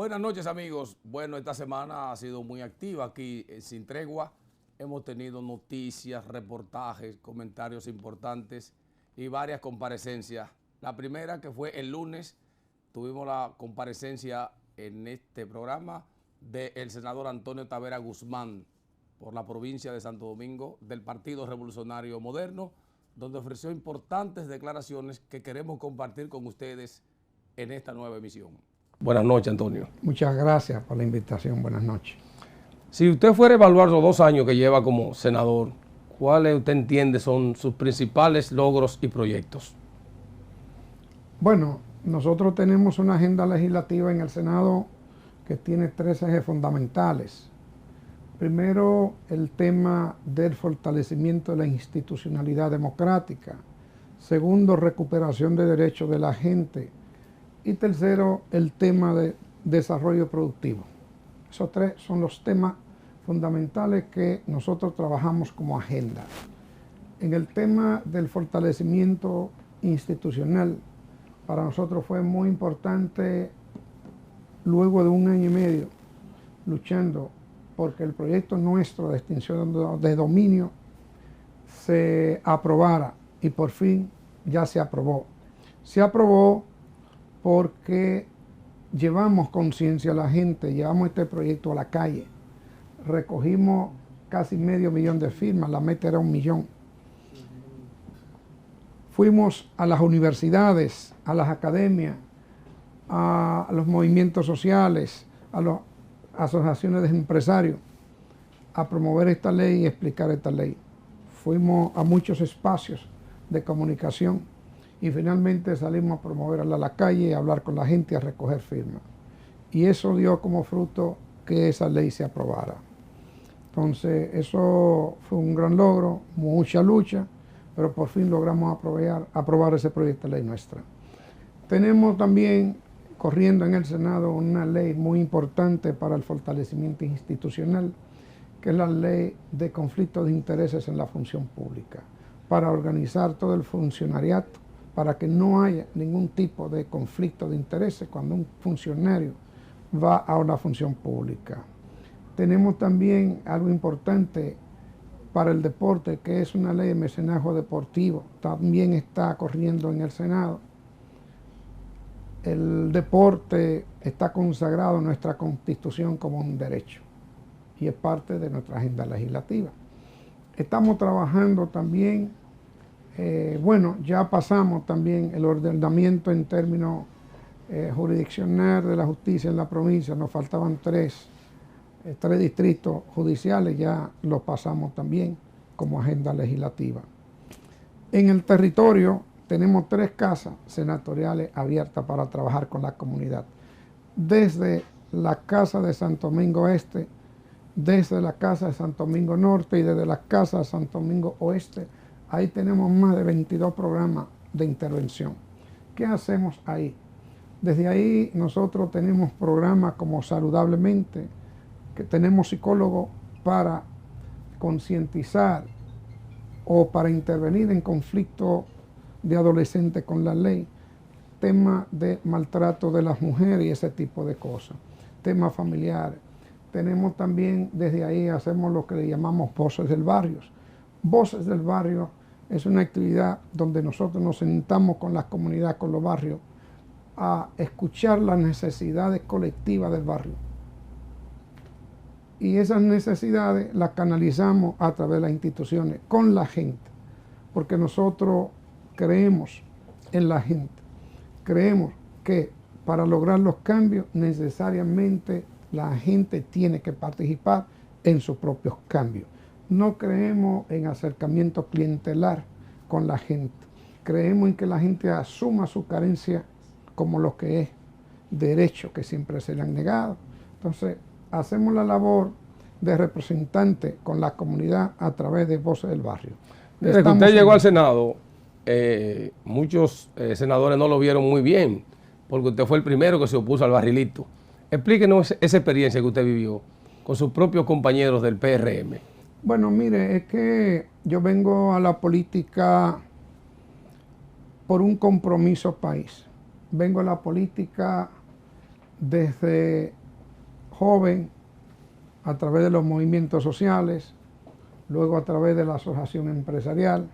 Buenas noches, amigos. Bueno, esta semana ha sido muy activa aquí en Sin Tregua. Hemos tenido noticias, reportajes, comentarios importantes y varias comparecencias. La primera, que fue el lunes, tuvimos la comparecencia en este programa del senador Antonio Tavera Guzmán por la provincia de Santo Domingo del Partido Revolucionario Moderno, donde ofreció importantes declaraciones que queremos compartir con ustedes en esta nueva emisión. Buenas noches, Antonio. Muchas gracias por la invitación. Buenas noches. Si usted fuera a evaluar los 2 años que lleva como senador, ¿cuáles usted entiende son sus principales logros y proyectos? Bueno, nosotros tenemos una agenda legislativa en el Senado que tiene 3 ejes fundamentales. Primero, el tema del fortalecimiento de la institucionalidad democrática. Segundo, recuperación de derechos de la gente. Y tercero, el tema de desarrollo productivo. Esos 3 son los temas fundamentales que nosotros trabajamos como agenda. En el tema del fortalecimiento institucional, para nosotros fue muy importante, luego de 1 año y medio, luchando porque el proyecto nuestro de extinción de dominio se aprobara, y por fin ya se aprobó. Se aprobó porque llevamos conciencia a la gente, llevamos este proyecto a la calle, recogimos casi medio millón de firmas, la meta era 1 millón. Fuimos a las universidades, a las academias, a los movimientos sociales, a las asociaciones de empresarios, a promover esta ley y explicar esta ley. Fuimos a muchos espacios de comunicación y finalmente salimos a promoverla a la calle, a hablar con la gente y a recoger firmas. Y eso dio como fruto que esa ley se aprobara. Entonces, eso fue un gran logro, mucha lucha, pero por fin logramos aprobar ese proyecto de ley nuestra. Tenemos también corriendo en el Senado una ley muy importante para el fortalecimiento institucional, que es la ley de conflictos de intereses en la función pública, para organizar todo el funcionariato, para que no haya ningún tipo de conflicto de intereses cuando un funcionario va a una función pública. Tenemos también algo importante para el deporte, que es una ley de mecenazgo deportivo. También está corriendo en el Senado. El deporte está consagrado en nuestra Constitución como un derecho y es parte de nuestra agenda legislativa. Estamos trabajando también, ya pasamos también el ordenamiento en términos jurisdiccional de la justicia en la provincia. Nos faltaban 3 distritos judiciales, ya los pasamos también como agenda legislativa. En el territorio tenemos 3 casas senatoriales abiertas para trabajar con la comunidad. Desde la Casa de Santo Domingo Este, desde la Casa de Santo Domingo Norte y desde la Casa de Santo Domingo Oeste. Ahí tenemos más de 22 programas de intervención. ¿Qué hacemos ahí? Desde ahí nosotros tenemos programas como Saludablemente, que tenemos psicólogos para concientizar o para intervenir en conflictos de adolescentes con la ley, tema de maltrato de las mujeres y ese tipo de cosas, temas familiares. Tenemos también, desde ahí hacemos lo que le llamamos Voces del Barrio. Voces del Barrio es una actividad donde nosotros nos sentamos con la comunidad, con los barrios, a escuchar las necesidades colectivas del barrio. Y esas necesidades las canalizamos a través de las instituciones, con la gente, porque nosotros creemos en la gente. Creemos que para lograr los cambios necesariamente la gente tiene que participar en sus propios cambios. No creemos en acercamiento clientelar con la gente. Creemos en que la gente asuma su carencia como lo que es derecho que siempre se le han negado. Entonces, hacemos la labor de representante con la comunidad a través de Voces del Barrio. Desde que usted llegó al Senado, muchos senadores no lo vieron muy bien, porque usted fue el primero que se opuso al barrilito. Explíquenos esa experiencia que usted vivió con sus propios compañeros del PRM. Bueno, mire, es que yo vengo a la política por un compromiso país. Vengo a la política desde joven, a través de los movimientos sociales, luego a través de la asociación empresarial,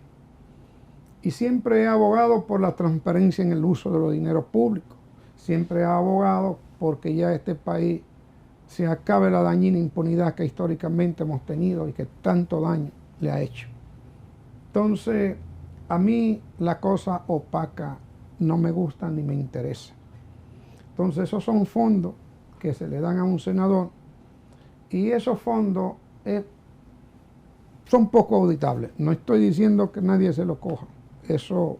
y siempre he abogado por la transparencia en el uso de los dineros públicos. Siempre he abogado porque ya este país se acabe la dañina impunidad que históricamente hemos tenido y que tanto daño le ha hecho. Entonces, a mí la cosa opaca no me gusta ni me interesa. Entonces, esos son fondos que se le dan a un senador y esos fondos son poco auditables. No estoy diciendo que nadie se lo coja, eso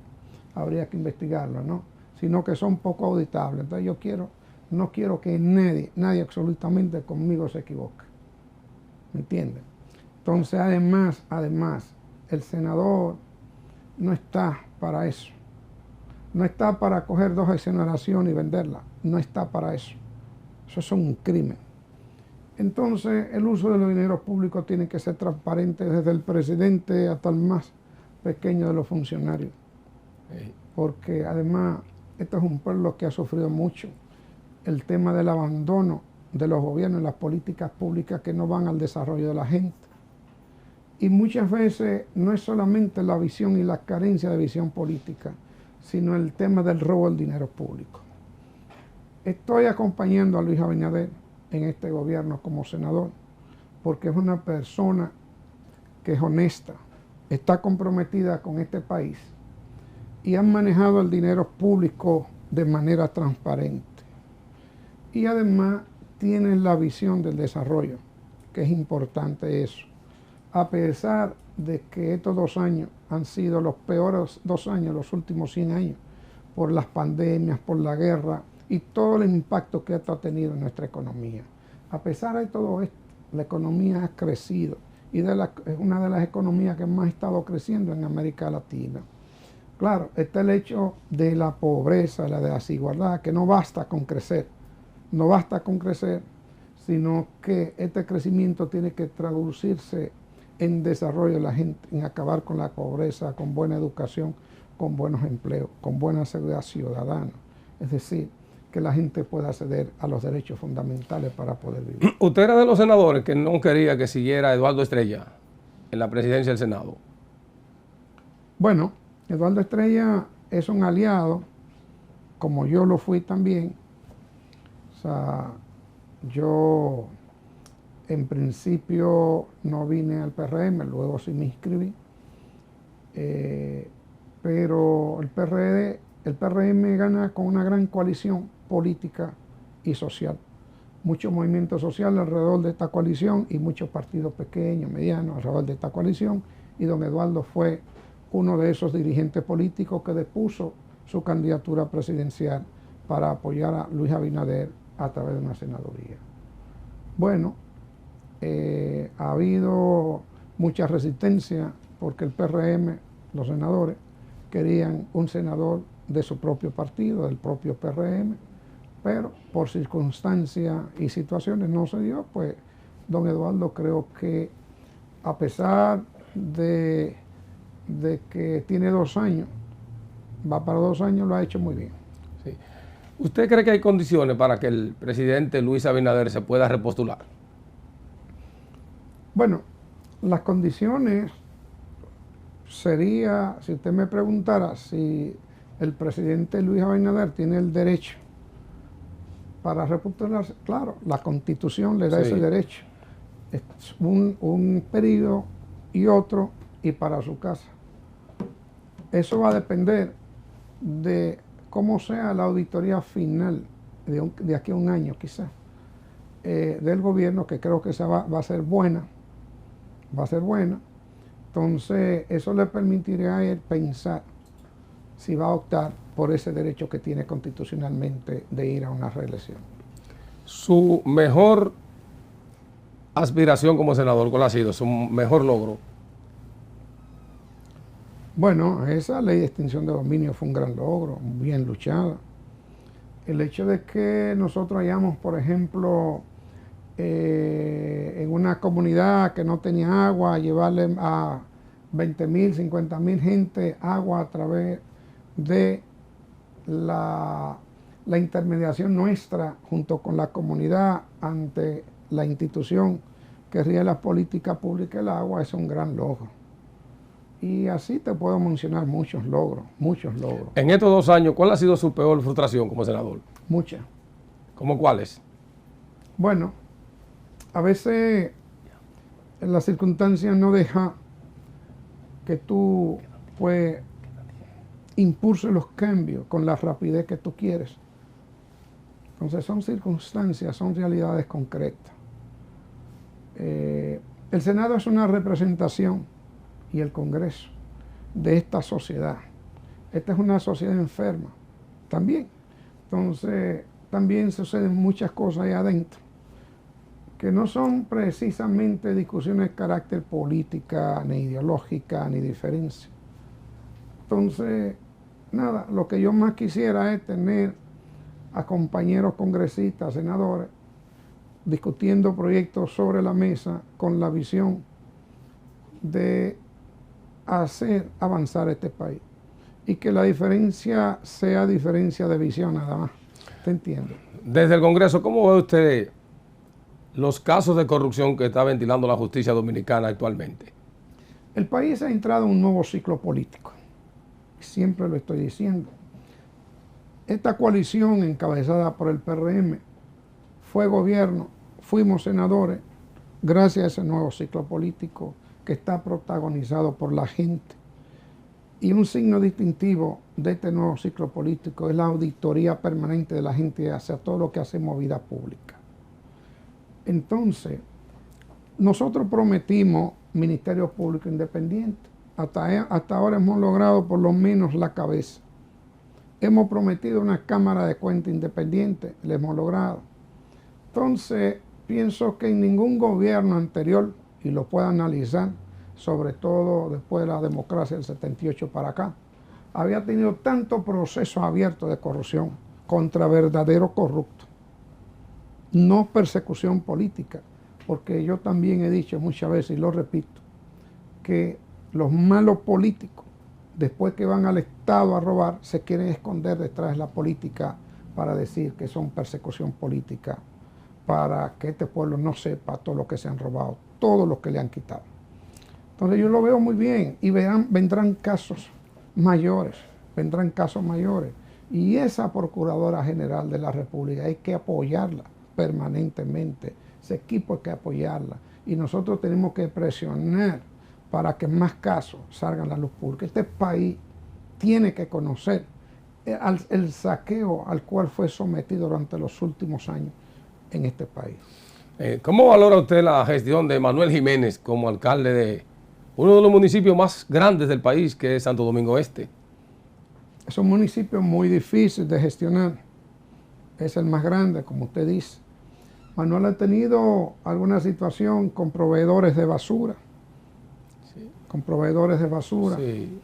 habría que investigarlo, ¿no? Sino que son poco auditables. Entonces no quiero que nadie absolutamente conmigo se equivoque. ¿Me entienden? Entonces, además, el senador no está para eso. No está para coger 2 exoneraciones y venderlas. No está para eso. Eso es un crimen. Entonces, el uso de los dineros públicos tiene que ser transparente desde el presidente hasta el más pequeño de los funcionarios. Porque además, esto es un pueblo que ha sufrido mucho el tema del abandono de los gobiernos y las políticas públicas que no van al desarrollo de la gente. Y muchas veces no es solamente la visión y la carencia de visión política, sino el tema del robo del dinero público. Estoy acompañando a Luis Abinader en este gobierno como senador, porque es una persona que es honesta, está comprometida con este país y han manejado el dinero público de manera transparente. Y además tienen la visión del desarrollo, que es importante eso. A pesar de que estos 2 años han sido los peores 2 años, los últimos 100 años, por las pandemias, por la guerra y todo el impacto que esto ha tenido en nuestra economía. A pesar de todo esto, la economía ha crecido y es una de las economías que más ha estado creciendo en América Latina. Claro, está el hecho de la pobreza, de la desigualdad, que no basta con crecer. No basta con crecer, sino que este crecimiento tiene que traducirse en desarrollo de la gente, en acabar con la pobreza, con buena educación, con buenos empleos, con buena seguridad ciudadana. Es decir, que la gente pueda acceder a los derechos fundamentales para poder vivir. Usted era de los senadores que no quería que siguiera Eduardo Estrella en la presidencia del Senado. Bueno, Eduardo Estrella es un aliado, como yo lo fui también. O sea, yo en principio no vine al PRM, luego sí me inscribí, pero el PRM gana con una gran coalición política y social. Muchos movimientos sociales alrededor de esta coalición y muchos partidos pequeños, medianos alrededor de esta coalición, y don Eduardo fue uno de esos dirigentes políticos que depuso su candidatura presidencial para apoyar a Luis Abinader a través de una senaduría. Bueno, ha habido mucha resistencia porque el PRM, los senadores, querían un senador de su propio partido, del propio PRM, pero por circunstancias y situaciones no se dio, pues don Eduardo creo que a pesar de que tiene 2 años, va para 2 años, lo ha hecho muy bien. Sí. ¿Usted cree que hay condiciones para que el presidente Luis Abinader se pueda repostular? Bueno, las condiciones sería, si usted me preguntara si el presidente Luis Abinader tiene el derecho para repostularse, claro, la Constitución le da ese derecho. Es un periodo y otro y para su casa. Eso va a depender de cómo sea la auditoría final de aquí a un año quizás del gobierno, que creo que va a ser buena. Va a ser buena. Entonces eso le permitirá a él pensar si va a optar por ese derecho que tiene constitucionalmente de ir a una reelección. Su mejor aspiración como senador, ¿cuál ha sido? Su mejor logro. Bueno, esa ley de extinción de dominio fue un gran logro, bien luchada. El hecho de que nosotros hayamos, por ejemplo, en una comunidad que no tenía agua, llevarle a 20,000, 50,000 gente agua a través de la la intermediación nuestra junto con la comunidad ante la institución que rige la política pública del agua es un gran logro. Y así te puedo mencionar muchos logros, muchos logros. En estos 2 años, ¿cuál ha sido su peor frustración como senador? Muchas. ¿Cómo cuáles? Bueno, a veces las circunstancias no dejan que tú pues impulses los cambios con la rapidez que tú quieres. Entonces son circunstancias, son realidades concretas. El Senado es una representación y el Congreso de esta sociedad. Esta es una sociedad enferma también. Entonces también suceden muchas cosas ahí adentro que no son precisamente discusiones de carácter política, ni ideológica, ni diferencia. Entonces, nada, lo que yo más quisiera es tener a compañeros congresistas, senadores, discutiendo proyectos sobre la mesa con la visión de hacer avanzar este país. Y que la diferencia sea diferencia de visión nada más. ¿Te entiendes? Desde el Congreso, ¿cómo ve usted los casos de corrupción que está ventilando la justicia dominicana actualmente? El país ha entrado en un nuevo ciclo político. Siempre lo estoy diciendo. Esta coalición encabezada por el PRM fue gobierno, fuimos senadores, gracias a ese nuevo ciclo político que está protagonizado por la gente. Y un signo distintivo de este nuevo ciclo político es la auditoría permanente de la gente hacia todo lo que hacemos vida pública. Entonces, nosotros prometimos Ministerio Público Independiente. Hasta ahora hemos logrado por lo menos la cabeza. Hemos prometido una Cámara de Cuentas independiente, la hemos logrado. Entonces, pienso que en ningún gobierno anterior, y lo puedo analizar, sobre todo después de la democracia del 78 para acá, había tenido tanto proceso abierto de corrupción contra verdaderos corruptos. No persecución política, porque yo también he dicho muchas veces, y lo repito, que los malos políticos, después que van al Estado a robar, se quieren esconder detrás de la política para decir que son persecución política, para que este pueblo no sepa todo lo que se han robado, todo lo que le han quitado. Entonces yo lo veo muy bien y vendrán casos mayores, Y esa Procuradora General de la República hay que apoyarla permanentemente, ese equipo hay que apoyarla. Y nosotros tenemos que presionar para que más casos salgan a la luz pública. Este país tiene que conocer el saqueo al cual fue sometido durante los últimos años en este país. ¿Cómo valora usted la gestión de Manuel Jiménez como alcalde de uno de los municipios más grandes del país, que es Santo Domingo Este? Es un municipio muy difícil de gestionar. Es el más grande, como usted dice. Manuel ha tenido alguna situación con proveedores de basura. Sí. Con proveedores de basura. Sí.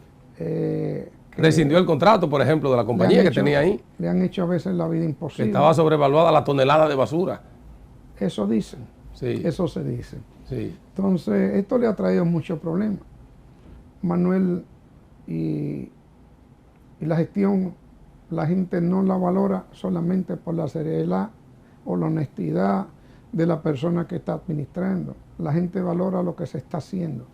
Rescindió el contrato, por ejemplo, de la compañía que tenía ahí. Le han hecho a veces la vida imposible. Que estaba sobrevaluada la tonelada de basura. Eso dicen. Sí. Eso se dice. Sí. Entonces, esto le ha traído muchos problemas. Manuel y la gestión, la gente no la valora solamente por la seriedad o la honestidad de la persona que está administrando. La gente valora lo que se está haciendo.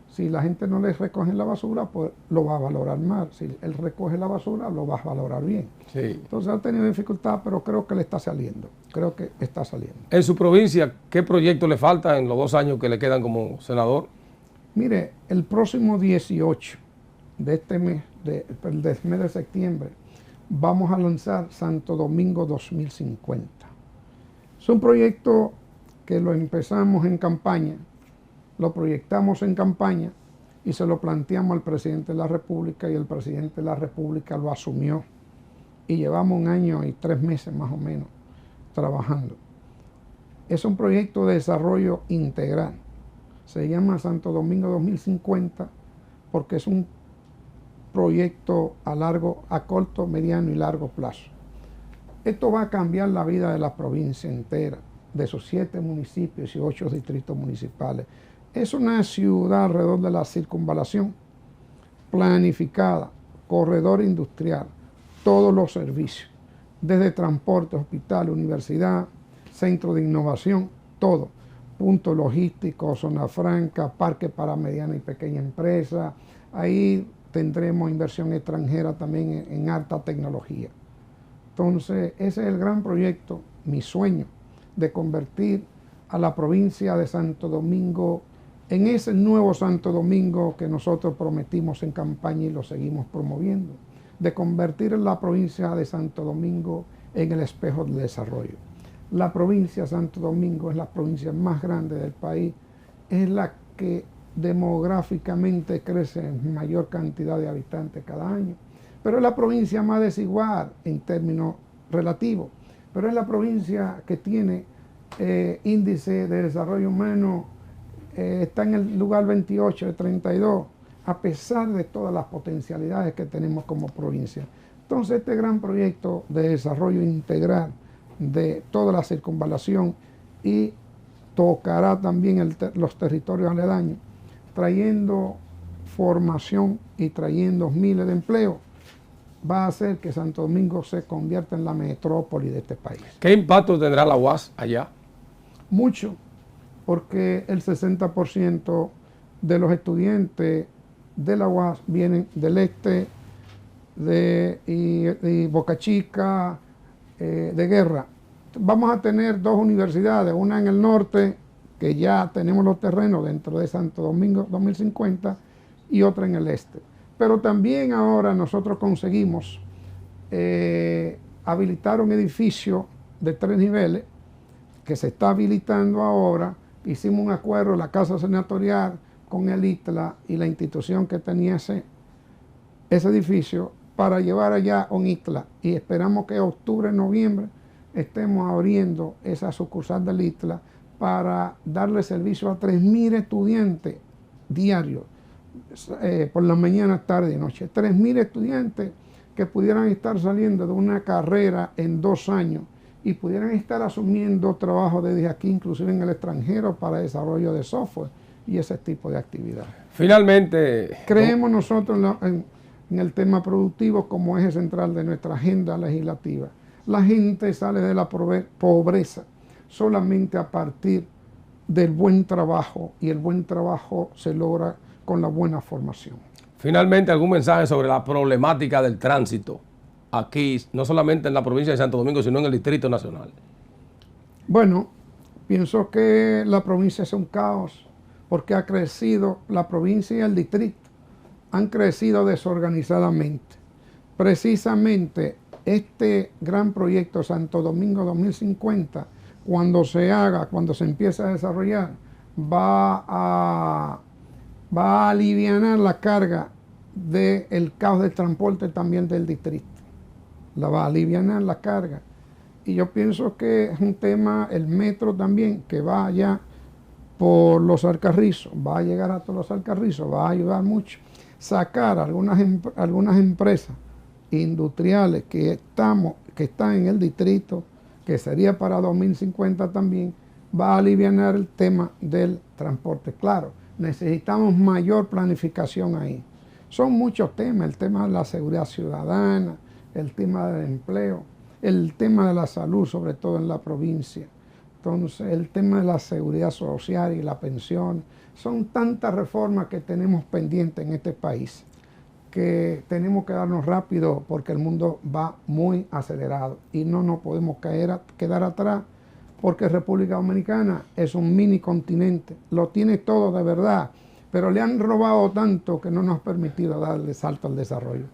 Si la gente no le recoge la basura, pues lo va a valorar mal. Si él recoge la basura, lo va a valorar bien. Sí. Entonces ha tenido dificultad, pero creo que le está saliendo. Creo que está saliendo. En su provincia, ¿qué proyecto le falta en los 2 años que le quedan como senador? Mire, el próximo 18 de este mes, del mes de septiembre, vamos a lanzar Santo Domingo 2050. Es un proyecto que lo empezamos en campaña, lo proyectamos en campaña y se lo planteamos al presidente de la República y el presidente de la República lo asumió. Y llevamos 1 año y 3 meses más o menos trabajando. Es un proyecto de desarrollo integral. Se llama Santo Domingo 2050 porque es un proyecto a corto, mediano y largo plazo. Esto va a cambiar la vida de la provincia entera, de sus 7 municipios y 8 distritos municipales. Es una ciudad alrededor de la circunvalación, planificada, corredor industrial, todos los servicios. desde transporte, hospital, universidad, centro de innovación, todo. Punto logístico, zona franca, parque para mediana y pequeña empresa. Ahí tendremos inversión extranjera también en alta tecnología. Entonces, ese es el gran proyecto, mi sueño, de convertir a la provincia de Santo Domingo en ese nuevo Santo Domingo que nosotros prometimos en campaña y lo seguimos promoviendo, de convertir la provincia de Santo Domingo en el espejo del desarrollo. La provincia de Santo Domingo es la provincia más grande del país, es la que demográficamente crece en mayor cantidad de habitantes cada año, pero es la provincia más desigual en términos relativos, pero es la provincia que tiene índice de desarrollo humano, está en el lugar 28 de 32, a pesar de todas las potencialidades que tenemos como provincia. Entonces, este gran proyecto de desarrollo integral de toda la circunvalación y tocará también los territorios aledaños, trayendo formación y trayendo miles de empleos, va a hacer que Santo Domingo se convierta en la metrópoli de este país. ¿Qué impacto tendrá la UAS allá? Mucho, porque el 60% de los estudiantes de la UAS vienen del este, de Boca Chica, de Guerra. Vamos a tener dos universidades, una en el norte, que ya tenemos los terrenos dentro de Santo Domingo 2050, y otra en el este. Pero también ahora nosotros conseguimos habilitar un edificio de 3 niveles que se está habilitando ahora. Hicimos un acuerdo, la Casa Senatorial, con el ITLA y la institución que tenía ese edificio, para llevar allá un ITLA, y esperamos que en octubre, noviembre estemos abriendo esa sucursal del ITLA para darle servicio a 3.000 estudiantes diarios, por la mañana, tarde y noche. 3.000 estudiantes que pudieran estar saliendo de una carrera en 2 años y pudieran estar asumiendo trabajo desde aquí, inclusive en el extranjero, para desarrollo de software y ese tipo de actividad. Finalmente, creemos nosotros en el tema productivo como eje central de nuestra agenda legislativa. La gente sale de la pobreza solamente a partir del buen trabajo, y el buen trabajo se logra con la buena formación. Finalmente, ¿algún mensaje sobre la problemática del tránsito aquí, no solamente en la provincia de Santo Domingo, sino en el Distrito Nacional? Bueno, pienso que la provincia es un caos, porque ha crecido la provincia y el distrito, han crecido desorganizadamente. Precisamente este gran proyecto Santo Domingo 2050, cuando se haga, cuando se empiece a desarrollar, va a aliviar la carga del caos del transporte también del distrito. La va a aliviar la carga. Y yo pienso que es un tema, el metro también, que va allá por los Alcarrizos, va a llegar a todos los Alcarrizos, va a ayudar mucho. Sacar algunas empresas industriales que están en el distrito, que sería para 2050 también, va a aliviar el tema del transporte. Claro, necesitamos mayor planificación ahí. Son muchos temas, el tema de la seguridad ciudadana, el tema del empleo, el tema de la salud, sobre todo en la provincia. Entonces, el tema de la seguridad social y la pensión, son tantas reformas que tenemos pendientes en este país, que tenemos que darnos rápido porque el mundo va muy acelerado y no nos podemos quedar atrás, porque República Dominicana es un mini continente, lo tiene todo de verdad, pero le han robado tanto que no nos ha permitido darle salto al desarrollo.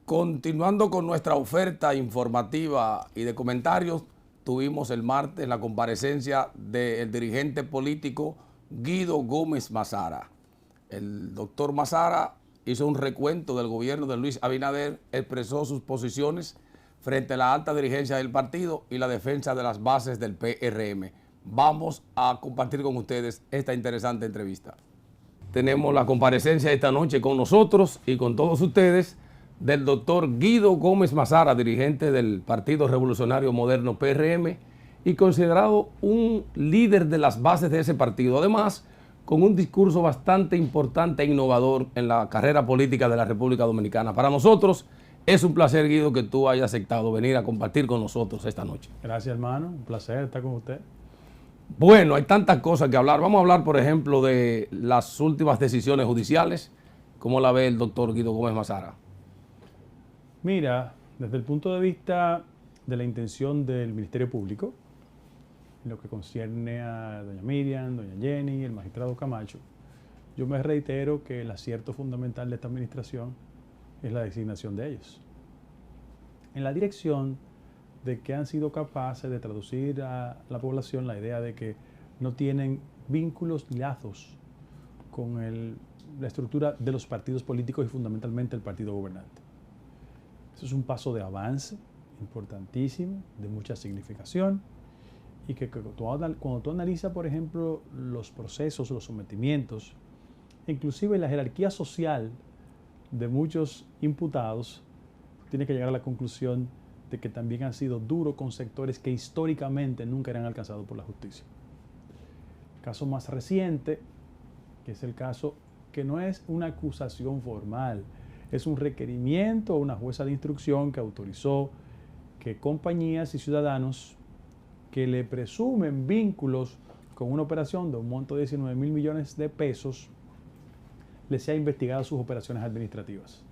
Continuando con nuestra oferta informativa y de comentarios, tuvimos el martes la comparecencia del dirigente político Guido Gómez Mazara. El doctor Mazara hizo un recuento del gobierno de Luis Abinader, expresó sus posiciones frente a la alta dirigencia del partido y la defensa de las bases del PRM. Vamos a compartir con ustedes esta interesante entrevista. Tenemos la comparecencia esta noche con nosotros y con todos ustedes del doctor Guido Gómez Mazara, dirigente del Partido Revolucionario Moderno PRM, y considerado un líder de las bases de ese partido. Además, con un discurso bastante importante e innovador en la carrera política de la República Dominicana. Para nosotros es un placer, Guido, que tú hayas aceptado venir a compartir con nosotros esta noche. Gracias, hermano. Un placer estar con usted. Bueno, hay tantas cosas que hablar. Vamos a hablar, por ejemplo, de las últimas decisiones judiciales. ¿Cómo la ve el doctor Guido Gómez Mazara? Mira, desde el punto de vista de la intención del Ministerio Público, en lo que concierne a doña Miriam, doña Jenny, el magistrado Camacho, yo me reitero que el acierto fundamental de esta administración es la designación de ellos. En la dirección de que han sido capaces de traducir a la población la idea de que no tienen vínculos ni lazos con la estructura de los partidos políticos y fundamentalmente el partido gobernante. Eso es un paso de avance importantísimo, de mucha significación, y que cuando tú analizas, por ejemplo, los procesos, los sometimientos, inclusive la jerarquía social de muchos imputados, tienes que llegar a la conclusión de que también han sido duros con sectores que históricamente nunca eran alcanzados por la justicia. El caso más reciente, que es el caso que no es una acusación formal, es un requerimiento a una jueza de instrucción que autorizó que compañías y ciudadanos que le presumen vínculos con una operación de un monto de 19.000 millones de pesos, les sea investigado sus operaciones administrativas.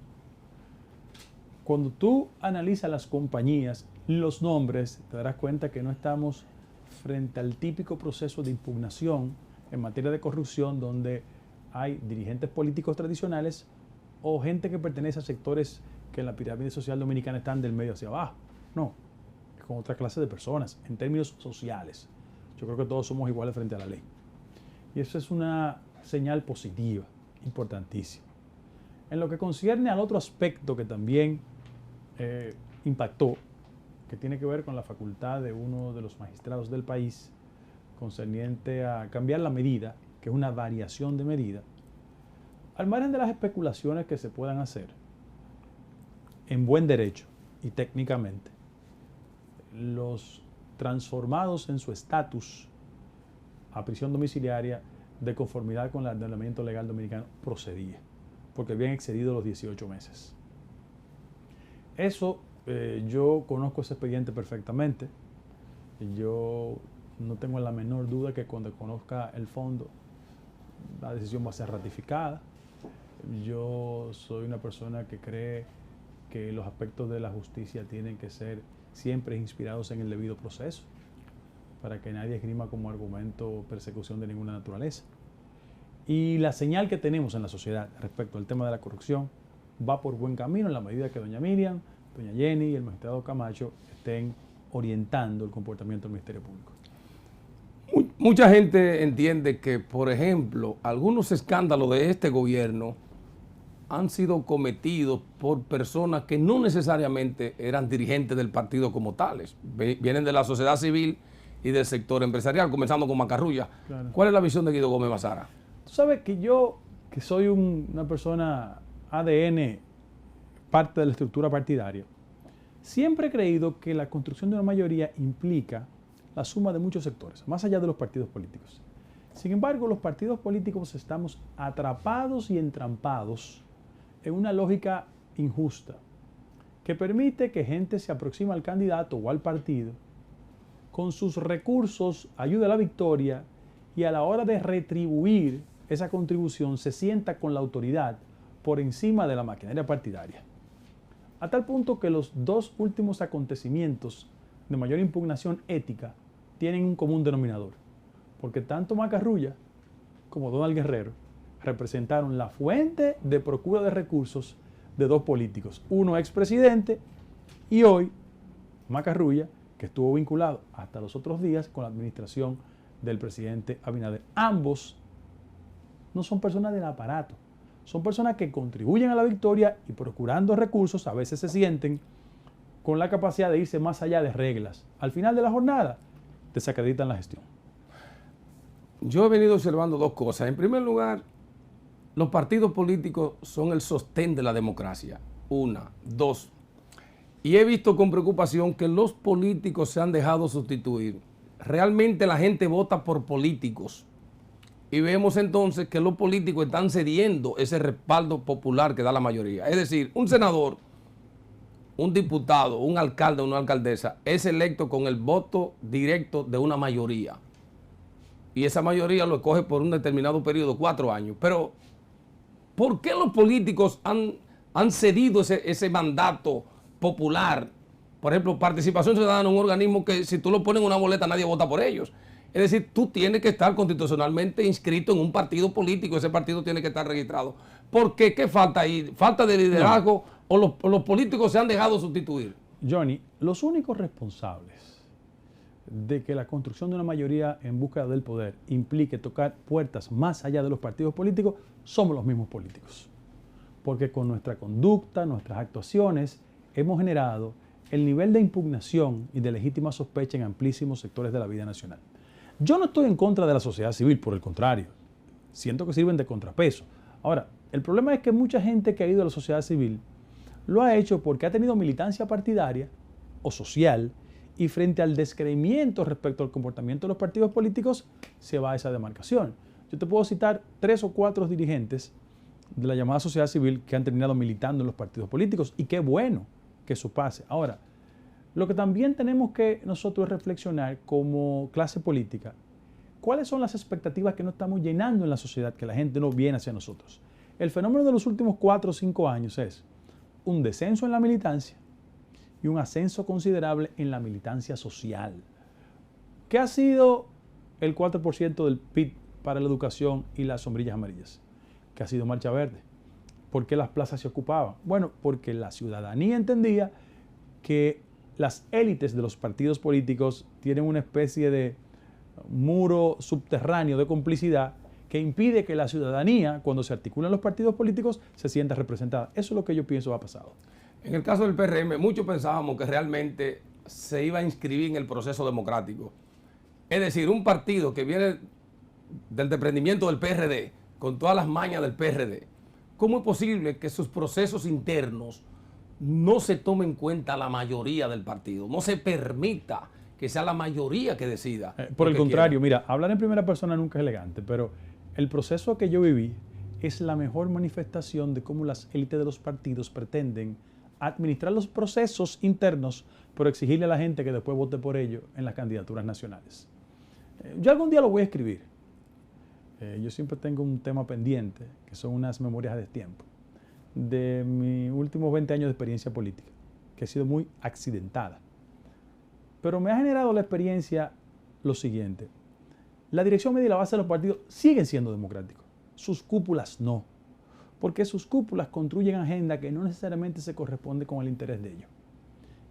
Cuando tú analizas las compañías, los nombres, te darás cuenta que no estamos frente al típico proceso de impugnación en materia de corrupción donde hay dirigentes políticos tradicionales o gente que pertenece a sectores que en la pirámide social dominicana están del medio hacia abajo. No, es con otra clase de personas, en términos sociales. Yo creo que todos somos iguales frente a la ley. Y eso es una señal positiva, importantísima. En lo que concierne al otro aspecto que también impactó, que tiene que ver con la facultad de uno de los magistrados del país concerniente a cambiar la medida, que es una variación de medida, al margen de las especulaciones que se puedan hacer, en buen derecho y técnicamente, los transformados en su estatus a prisión domiciliaria de conformidad con el ordenamiento legal dominicano procedía, porque habían excedido los 18 meses. Eso, yo conozco ese expediente perfectamente. Yo no tengo la menor duda que cuando conozca el fondo, la decisión va a ser ratificada. Yo soy una persona que cree que los aspectos de la justicia tienen que ser siempre inspirados en el debido proceso, para que nadie esgrima como argumento persecución de ninguna naturaleza. Y la señal que tenemos en la sociedad respecto al tema de la corrupción va por buen camino en la medida que doña Miriam, doña Jenny y el magistrado Camacho estén orientando el comportamiento del Ministerio Público. Mucha gente entiende que, por ejemplo, algunos escándalos de este gobierno han sido cometidos por personas que no necesariamente eran dirigentes del partido como tales. Vienen de la sociedad civil y del sector empresarial, comenzando con Macarrulla. Claro. ¿Cuál es la visión de Guido Gómez Mazara? Tú sabes que yo, que soy una persona ADN, parte de la estructura partidaria, siempre he creído que la construcción de una mayoría implica la suma de muchos sectores, más allá de los partidos políticos. Sin embargo, los partidos políticos estamos atrapados y entrampados en una lógica injusta que permite que gente se aproxime al candidato o al partido con sus recursos, ayude a la victoria y a la hora de retribuir esa contribución se sienta con la autoridad por encima de la maquinaria partidaria. A tal punto que los dos últimos acontecimientos de mayor impugnación ética tienen un común denominador, porque tanto Macarrulla como Donald Guerrero representaron la fuente de procura de recursos de dos políticos, uno expresidente y hoy Macarrulla, que estuvo vinculado hasta los otros días con la administración del presidente Abinader. Ambos no son personas del aparato, son personas que contribuyen a la victoria y procurando recursos a veces se sienten con la capacidad de irse más allá de reglas. Al final de la jornada, desacreditan la gestión. Yo he venido observando dos cosas. En primer lugar, los partidos políticos son el sostén de la democracia. Una. Dos. Y he visto con preocupación que los políticos se han dejado sustituir realmente la gente vota por políticos y vemos entonces que los políticos están cediendo ese respaldo popular que da la mayoría. Es decir, un senador, un diputado, un alcalde o una alcaldesa es electo con el voto directo de una mayoría. Y esa mayoría lo escoge por un determinado periodo, 4 años. Pero, ¿por qué los políticos han cedido ese mandato popular? Por ejemplo, Participación Ciudadana, un organismo que si tú lo pones en una boleta nadie vota por ellos. Es decir, tú tienes que estar constitucionalmente inscrito en un partido político, ese partido tiene que estar registrado. ¿Por qué? ¿Qué falta ahí? ¿Falta de liderazgo o los políticos se han dejado sustituir? Johnny, los únicos responsables de que la construcción de una mayoría en búsqueda del poder implique tocar puertas más allá de los partidos políticos somos los mismos políticos. Porque con nuestra conducta, nuestras actuaciones, hemos generado el nivel de impugnación y de legítima sospecha en amplísimos sectores de la vida nacional. Yo no estoy en contra de la sociedad civil, por el contrario. Siento que sirven de contrapeso. Ahora, el problema es que mucha gente que ha ido a la sociedad civil lo ha hecho porque ha tenido militancia partidaria o social y frente al descreimiento respecto al comportamiento de los partidos políticos se va a esa demarcación. Yo te puedo citar 3 o 4 dirigentes de la llamada sociedad civil que han terminado militando en los partidos políticos y qué bueno que eso pase. Ahora, lo que también tenemos que nosotros reflexionar como clase política, ¿cuáles son las expectativas que no estamos llenando en la sociedad, que la gente no viene hacia nosotros? El fenómeno de los últimos 4 o 5 años es un descenso en la militancia y un ascenso considerable en la militancia social. ¿Qué ha sido el 4% del PIB para la educación y las sombrillas amarillas? ¿Qué ha sido Marcha Verde? ¿Por qué las plazas se ocupaban? Bueno, porque la ciudadanía entendía que las élites de los partidos políticos tienen una especie de muro subterráneo de complicidad que impide que la ciudadanía, cuando se articulan los partidos políticos, se sienta representada. Eso es lo que yo pienso ha pasado. En el caso del PRM, muchos pensábamos que realmente se iba a inscribir en el proceso democrático. Es decir, un partido que viene del desprendimiento del PRD, con todas las mañas del PRD, ¿cómo es posible que sus procesos internos no se tome en cuenta la mayoría del partido? No se permita que sea la mayoría que decida. Por el contrario, mira, hablar en primera persona nunca es elegante, pero el proceso que yo viví es la mejor manifestación de cómo las élites de los partidos pretenden administrar los procesos internos, pero exigirle a la gente que después vote por ello en las candidaturas nacionales. Yo algún día lo voy a escribir. Yo siempre tengo un tema pendiente, que son unas memorias a destiempo, de mis últimos 20 años de experiencia política, que ha sido muy accidentada. Pero me ha generado la experiencia lo siguiente. La dirección media y la base de los partidos siguen siendo democráticos. Sus cúpulas no. Porque sus cúpulas construyen agenda que no necesariamente se corresponde con el interés de ellos.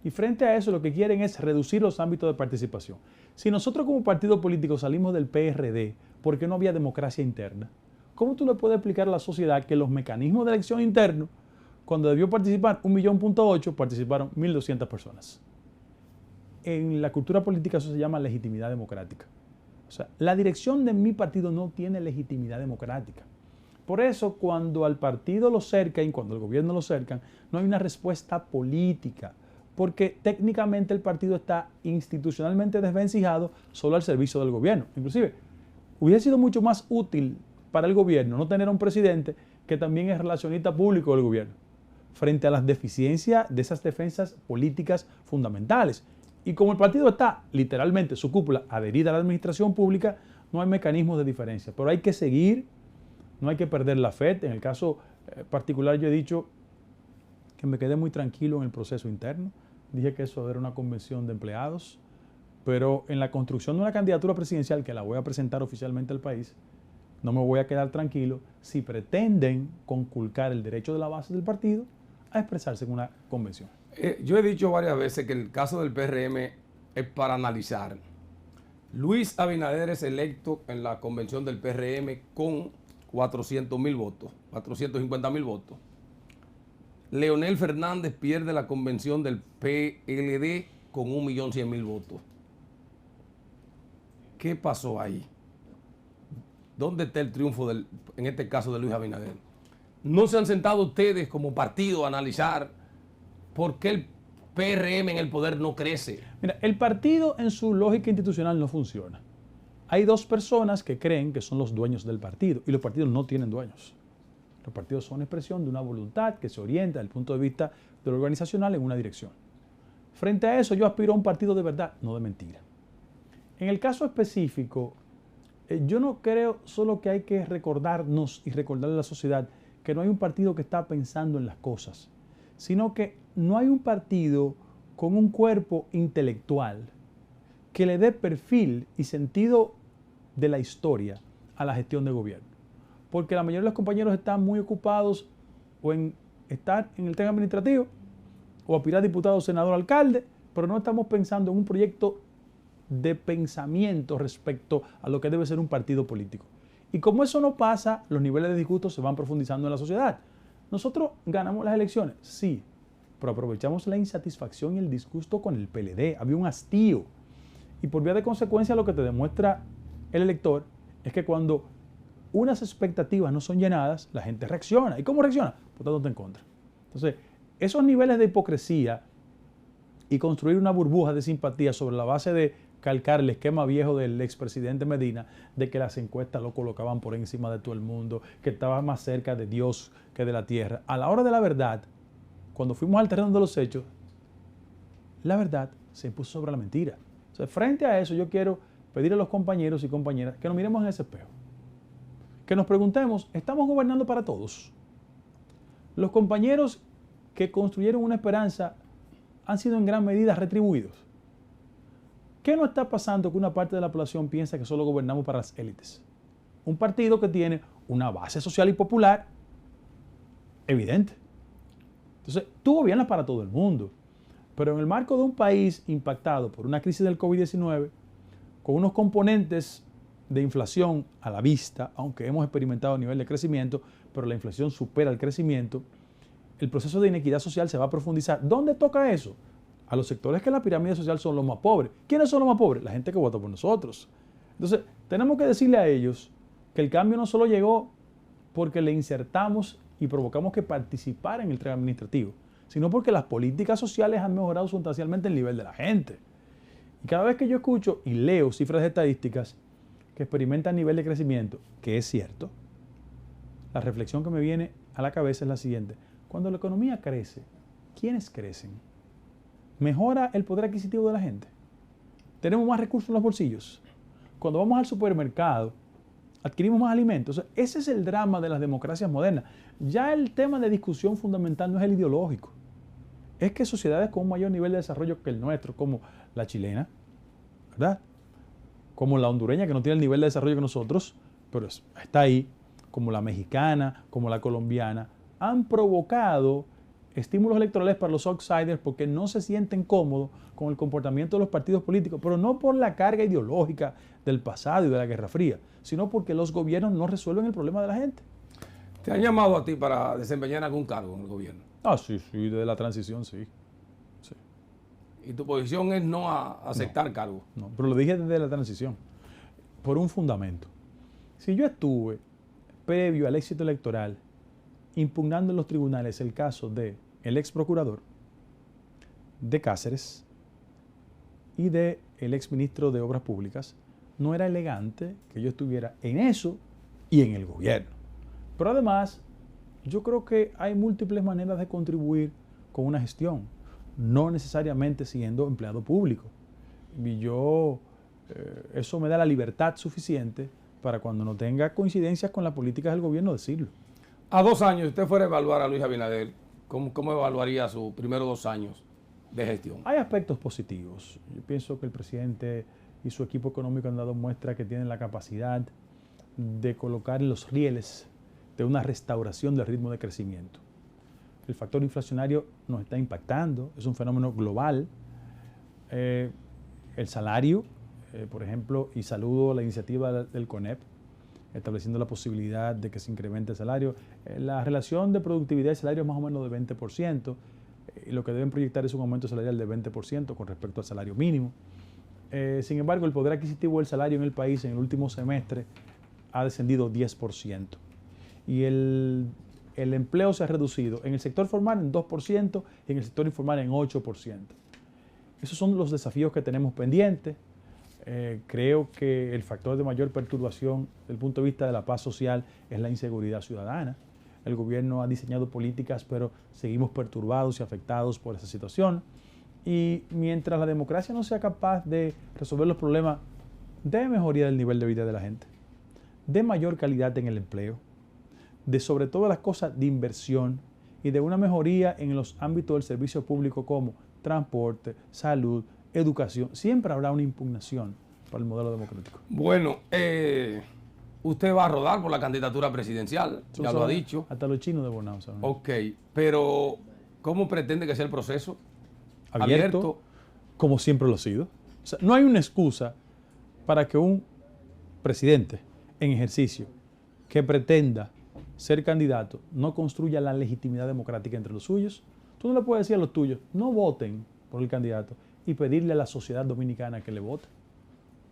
Y frente a eso lo que quieren es reducir los ámbitos de participación. Si nosotros como partido político salimos del PRD porque no había democracia interna, ¿cómo tú le puedes explicar a la sociedad que los mecanismos de elección interno, cuando debió participar 1,8 millones, participaron 1.200 personas? En la cultura política eso se llama legitimidad democrática. O sea, la dirección de mi partido no tiene legitimidad democrática. Por eso, cuando al partido lo cercan, cuando al gobierno lo cercan, no hay una respuesta política, porque técnicamente el partido está institucionalmente desvencijado solo al servicio del gobierno. Inclusive, hubiera sido mucho más útil para el gobierno no tener un presidente que también es relacionista público del gobierno, frente a las deficiencias de esas defensas políticas fundamentales. Y como el partido está literalmente, su cúpula, adherida a la administración pública, no hay mecanismos de diferencia. Pero hay que seguir, no hay que perder la fe. En el caso particular yo he dicho que me quedé muy tranquilo en el proceso interno. Dije que eso era una convención de empleados. Pero en la construcción de una candidatura presidencial que la voy a presentar oficialmente al país, no me voy a quedar tranquilo si pretenden conculcar el derecho de la base del partido a expresarse en una convención. Yo he dicho varias veces que el caso del PRM es para analizar. Luis Abinader es electo en la convención del PRM con 400,000 votos, 450,000 votos. Leonel Fernández pierde la convención del PLD con 1,100,000 votos. ¿Qué pasó ahí? ¿Dónde está el triunfo, en este caso, de Luis Abinader? ¿No se han sentado ustedes como partido a analizar por qué PRM en el poder no crece. Mira, el partido en su lógica institucional no funciona. Hay dos personas que creen que son los dueños del partido y los partidos no tienen dueños. Los partidos son expresión de una voluntad que se orienta desde el punto de vista de lo organizacional en una dirección. Frente a eso, yo aspiro a un partido de verdad, no de mentira. En el caso específico, yo no creo solo que hay que recordarnos y recordarle a la sociedad que no hay un partido que está pensando en las cosas, sino que no hay un partido con un cuerpo intelectual que le dé perfil y sentido de la historia a la gestión de gobierno. Porque la mayoría de los compañeros están muy ocupados o en estar en el tema administrativo o aspirar a diputado, senador, alcalde, pero no estamos pensando en un proyecto de pensamiento respecto a lo que debe ser un partido político. Y como eso no pasa, los niveles de disgusto se van profundizando en la sociedad. Nosotros ganamos las elecciones, sí, pero aprovechamos la insatisfacción y el disgusto con el PLD. Había un hastío. Y por vía de consecuencia lo que te demuestra el elector es que cuando unas expectativas no son llenadas, la gente reacciona. ¿Y cómo reacciona? Votándote en contra. Entonces, esos niveles de hipocresía y construir una burbuja de simpatía sobre la base de calcar el esquema viejo del expresidente Medina, de que las encuestas lo colocaban por encima de todo el mundo, que estaba más cerca de Dios que de la tierra. A la hora de la verdad, cuando fuimos al terreno de los hechos, la verdad se impuso sobre la mentira. O sea, frente a eso, yo quiero pedir a los compañeros y compañeras que nos miremos en ese espejo. Que nos preguntemos, ¿estamos gobernando para todos? Los compañeros que construyeron una esperanza han sido en gran medida retribuidos. ¿Qué no está pasando que una parte de la población piensa que solo gobernamos para las élites? Un partido que tiene una base social y popular evidente. Entonces, tú gobiernas para todo el mundo, pero en el marco de un país impactado por una crisis del COVID-19, con unos componentes de inflación a la vista, aunque hemos experimentado nivel de crecimiento, pero la inflación supera el crecimiento, el proceso de inequidad social se va a profundizar. ¿Dónde toca eso? A los sectores que en la pirámide social son los más pobres. ¿Quiénes son los más pobres? La gente que vota por nosotros. Entonces, tenemos que decirle a ellos que el cambio no solo llegó porque le insertamos y provocamos que participara en el tren administrativo, sino porque las políticas sociales han mejorado sustancialmente el nivel de la gente. Y cada vez que yo escucho y leo cifras estadísticas que experimentan nivel de crecimiento, que es cierto, la reflexión que me viene a la cabeza es la siguiente. Cuando la economía crece, ¿quiénes crecen? ¿Mejora el poder adquisitivo de la gente? ¿Tenemos más recursos en los bolsillos? Cuando vamos al supermercado, adquirimos más alimentos. O sea, ese es el drama de las democracias modernas. Ya el tema de discusión fundamental no es el ideológico. Es que sociedades con un mayor nivel de desarrollo que el nuestro, como la chilena, ¿verdad? Como la hondureña, que no tiene el nivel de desarrollo que nosotros, pero está ahí, como la mexicana, como la colombiana, han provocado estímulos electorales para los outsiders porque no se sienten cómodos con el comportamiento de los partidos políticos, pero no por la carga ideológica del pasado y de la Guerra Fría, sino porque los gobiernos no resuelven el problema de la gente. ¿Te han llamado a ti para desempeñar algún cargo en el gobierno? Ah, sí, desde la transición, sí. ¿Y tu posición es no aceptar cargo? No, pero lo dije desde la transición, por un fundamento. Si yo estuve, previo al éxito electoral, impugnando en los tribunales el caso del ex procurador, de Cáceres y del ex ministro de Obras Públicas, no era elegante que yo estuviera en eso y en el gobierno. Pero además, yo creo que hay múltiples maneras de contribuir con una gestión, no necesariamente siendo empleado público. Y eso me da la libertad suficiente para cuando no tenga coincidencias con las políticas del gobierno decirlo. A 2 años, si usted fuera a evaluar a Luis Abinader, ¿cómo evaluaría sus primeros 2 años de gestión? Hay aspectos positivos. Yo pienso que el presidente y su equipo económico han dado muestra que tienen la capacidad de colocar en los rieles de una restauración del ritmo de crecimiento. El factor inflacionario nos está impactando, es un fenómeno global. El salario, por ejemplo, y saludo la iniciativa del CONEP, estableciendo la posibilidad de que se incremente el salario. La relación de productividad y salario es más o menos de 20%. Lo que deben proyectar es un aumento salarial de 20% con respecto al salario mínimo. Sin embargo, el poder adquisitivo del salario en el país en el último semestre ha descendido 10%. Y el el empleo se ha reducido en el sector formal en 2% y en el sector informal en 8%. Esos son los desafíos que tenemos pendientes. Creo que el factor de mayor perturbación desde el punto de vista de la paz social es la inseguridad ciudadana. El gobierno ha diseñado políticas, pero seguimos perturbados y afectados por esa situación. Y mientras la democracia no sea capaz de resolver los problemas de mejoría del nivel de vida de la gente, de mayor calidad en el empleo, de sobre todas las cosas de inversión y de una mejoría en los ámbitos del servicio público como transporte, salud, educación, siempre habrá una impugnación para el modelo democrático. Bueno, usted va a rodar por la candidatura presidencial, ya lo ha dicho. Hasta los chinos de Bonao saben. Ok, pero ¿cómo pretende que sea el proceso? Abierto, como siempre lo ha sido. O sea, no hay una excusa para que un presidente en ejercicio que pretenda ser candidato no construya la legitimidad democrática entre los suyos. Tú no le puedes decir a los tuyos, no voten por el candidato y pedirle a la sociedad dominicana que le vote.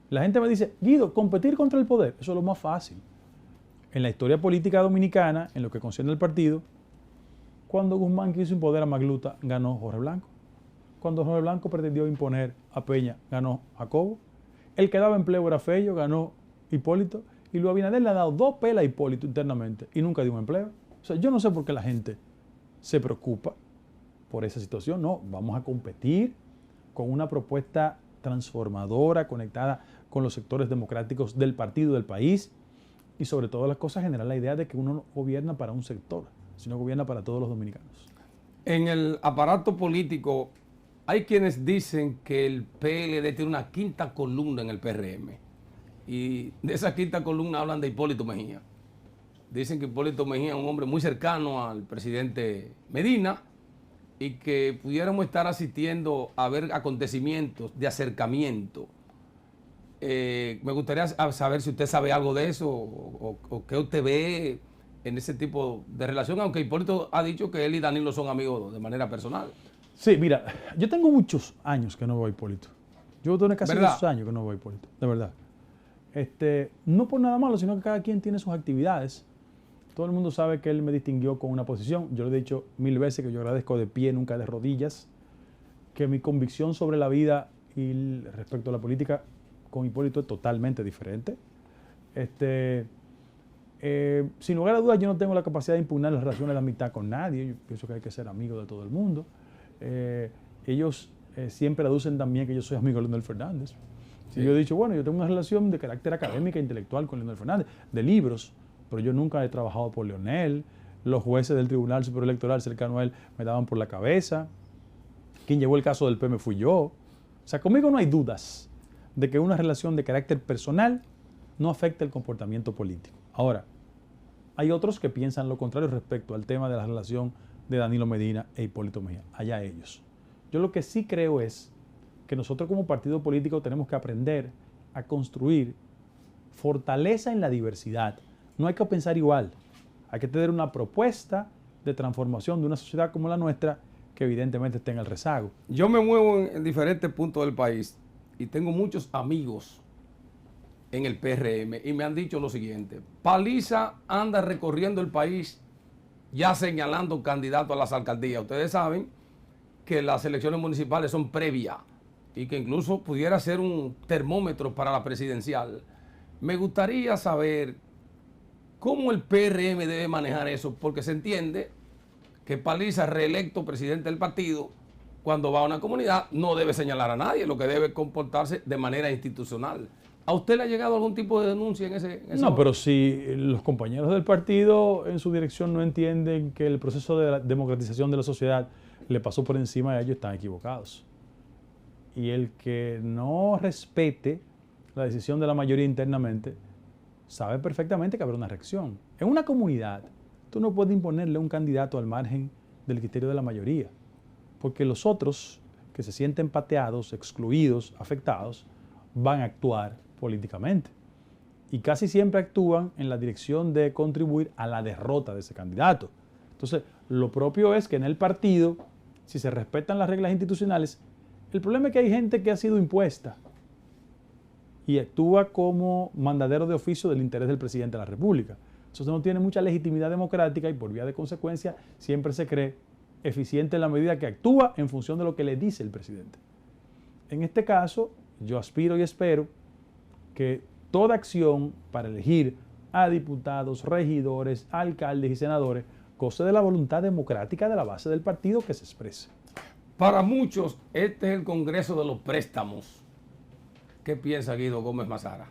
La gente me dice, Guido, competir contra el poder, eso es lo más fácil. En la historia política dominicana, en lo que concierne al partido, cuando Guzmán quiso imponer a Magluta, ganó Jorge Blanco. Cuando Jorge Blanco pretendió imponer a Peña, ganó Jacobo. El que daba empleo era Fello, ganó Hipólito. Y Luis Abinader le ha dado 2 pelas a Hipólito internamente y nunca dio un empleo. O sea, yo no sé por qué la gente se preocupa por esa situación. No, vamos a competir con una propuesta transformadora, conectada con los sectores democráticos del partido, del país, y sobre todas las cosas generar la idea de que uno no gobierna para un sector, sino gobierna para todos los dominicanos. En el aparato político hay quienes dicen que el PLD tiene una quinta columna en el PRM, y de esa quinta columna hablan de Hipólito Mejía. Dicen que Hipólito Mejía es un hombre muy cercano al presidente Medina, y que pudiéramos estar asistiendo a ver acontecimientos de acercamiento. Me gustaría saber si usted sabe algo de eso o qué usted ve en ese tipo de relación, aunque Hipólito ha dicho que él y Danilo son amigos de manera personal. Sí, mira, yo tengo muchos años que no veo a Hipólito. Yo tengo casi 2 años que no veo a Hipólito, de verdad. No por nada malo, sino que cada quien tiene sus actividades. Todo el mundo sabe que él me distinguió con una posición. Yo le he dicho 1000 veces que yo agradezco de pie, nunca de rodillas, que mi convicción sobre la vida y respecto a la política con Hipólito es totalmente diferente. Sin lugar a dudas, yo no tengo la capacidad de impugnar las relaciones de amistad con nadie. Yo pienso que hay que ser amigo de todo el mundo. Ellos siempre aducen también que yo soy amigo de Leonel Fernández. Sí. Y yo he dicho, bueno, yo tengo una relación de carácter académica e intelectual con Leonel Fernández, de libros, pero yo nunca he trabajado por Leonel. Los jueces del Tribunal Superior Electoral cercano a él me daban por la cabeza. Quien llevó el caso del PM fui yo. O sea, conmigo no hay dudas de que una relación de carácter personal no afecta el comportamiento político. Ahora, hay otros que piensan lo contrario respecto al tema de la relación de Danilo Medina e Hipólito Mejía. Allá ellos. Yo lo que sí creo es que nosotros como partido político tenemos que aprender a construir fortaleza en la diversidad. No hay que pensar igual. Hay que tener una propuesta de transformación de una sociedad como la nuestra que evidentemente esté en el rezago. Yo me muevo en diferentes puntos del país y tengo muchos amigos en el PRM y me han dicho lo siguiente: Paliza anda recorriendo el país ya señalando candidatos a las alcaldías. Ustedes saben que las elecciones municipales son previas y que incluso pudiera ser un termómetro para la presidencial. Me gustaría saber cómo el PRM debe manejar eso, porque se entiende que Paliza, reelecto presidente del partido, cuando va a una comunidad no debe señalar a nadie, lo que debe comportarse de manera institucional. ¿A usted le ha llegado algún tipo de denuncia en ese No, pero si los compañeros del partido en su dirección no entienden que el proceso de la democratización de la sociedad le pasó por encima de ellos, están equivocados. Y el que no respete la decisión de la mayoría internamente sabe perfectamente que habrá una reacción. En una comunidad, tú no puedes imponerle un candidato al margen del criterio de la mayoría, porque los otros que se sienten pateados, excluidos, afectados, van a actuar políticamente. Y casi siempre actúan en la dirección de contribuir a la derrota de ese candidato. Entonces, lo propio es que en el partido, si se respetan las reglas institucionales, el problema es que hay gente que ha sido impuesta y actúa como mandadero de oficio del interés del presidente de la República. Eso no tiene mucha legitimidad democrática y por vía de consecuencia siempre se cree eficiente en la medida que actúa en función de lo que le dice el presidente. En este caso, yo aspiro y espero que toda acción para elegir a diputados, regidores, alcaldes y senadores goce de la voluntad democrática de la base del partido que se exprese. Para muchos, este es el Congreso de los préstamos. ¿Qué piensa Guido Gómez Mazara?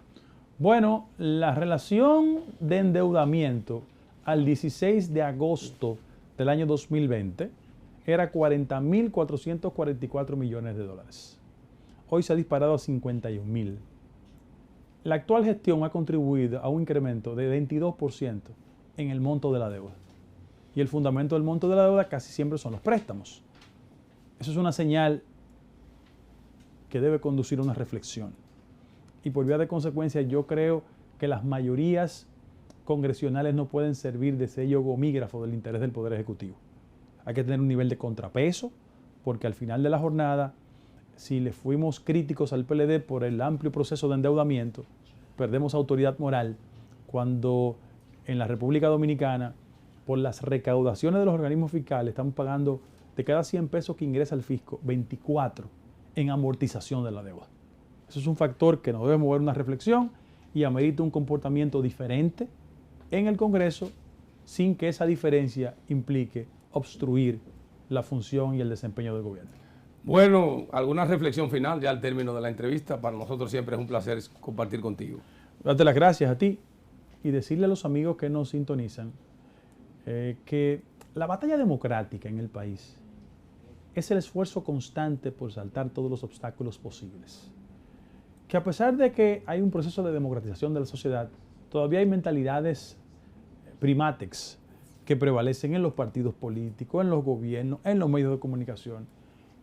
Bueno, la relación de endeudamiento al 16 de agosto del año 2020 era 40.444 millones de dólares. Hoy se ha disparado a 51.000. La actual gestión ha contribuido a un incremento de 22% en el monto de la deuda. Y el fundamento del monto de la deuda casi siempre son los préstamos. Eso es una señal que debe conducir a una reflexión. Y por vía de consecuencia yo creo que las mayorías congresionales no pueden servir de sello gomígrafo del interés del Poder Ejecutivo. Hay que tener un nivel de contrapeso, porque al final de la jornada, si le fuimos críticos al PLD por el amplio proceso de endeudamiento, perdemos autoridad moral cuando en la República Dominicana, por las recaudaciones de los organismos fiscales, estamos pagando de cada 100 pesos que ingresa al fisco, 24 en amortización de la deuda. Eso es un factor que nos debe mover una reflexión y amerita un comportamiento diferente en el Congreso sin que esa diferencia implique obstruir la función y el desempeño del gobierno. Bueno, alguna reflexión final ya al término de la entrevista. Para nosotros siempre es un placer compartir contigo. Darte las gracias a ti y decirle a los amigos que nos sintonizan que la batalla democrática en el país es el esfuerzo constante por saltar todos los obstáculos posibles. Que a pesar de que hay un proceso de democratización de la sociedad, todavía hay mentalidades primatex que prevalecen en los partidos políticos, en los gobiernos, en los medios de comunicación.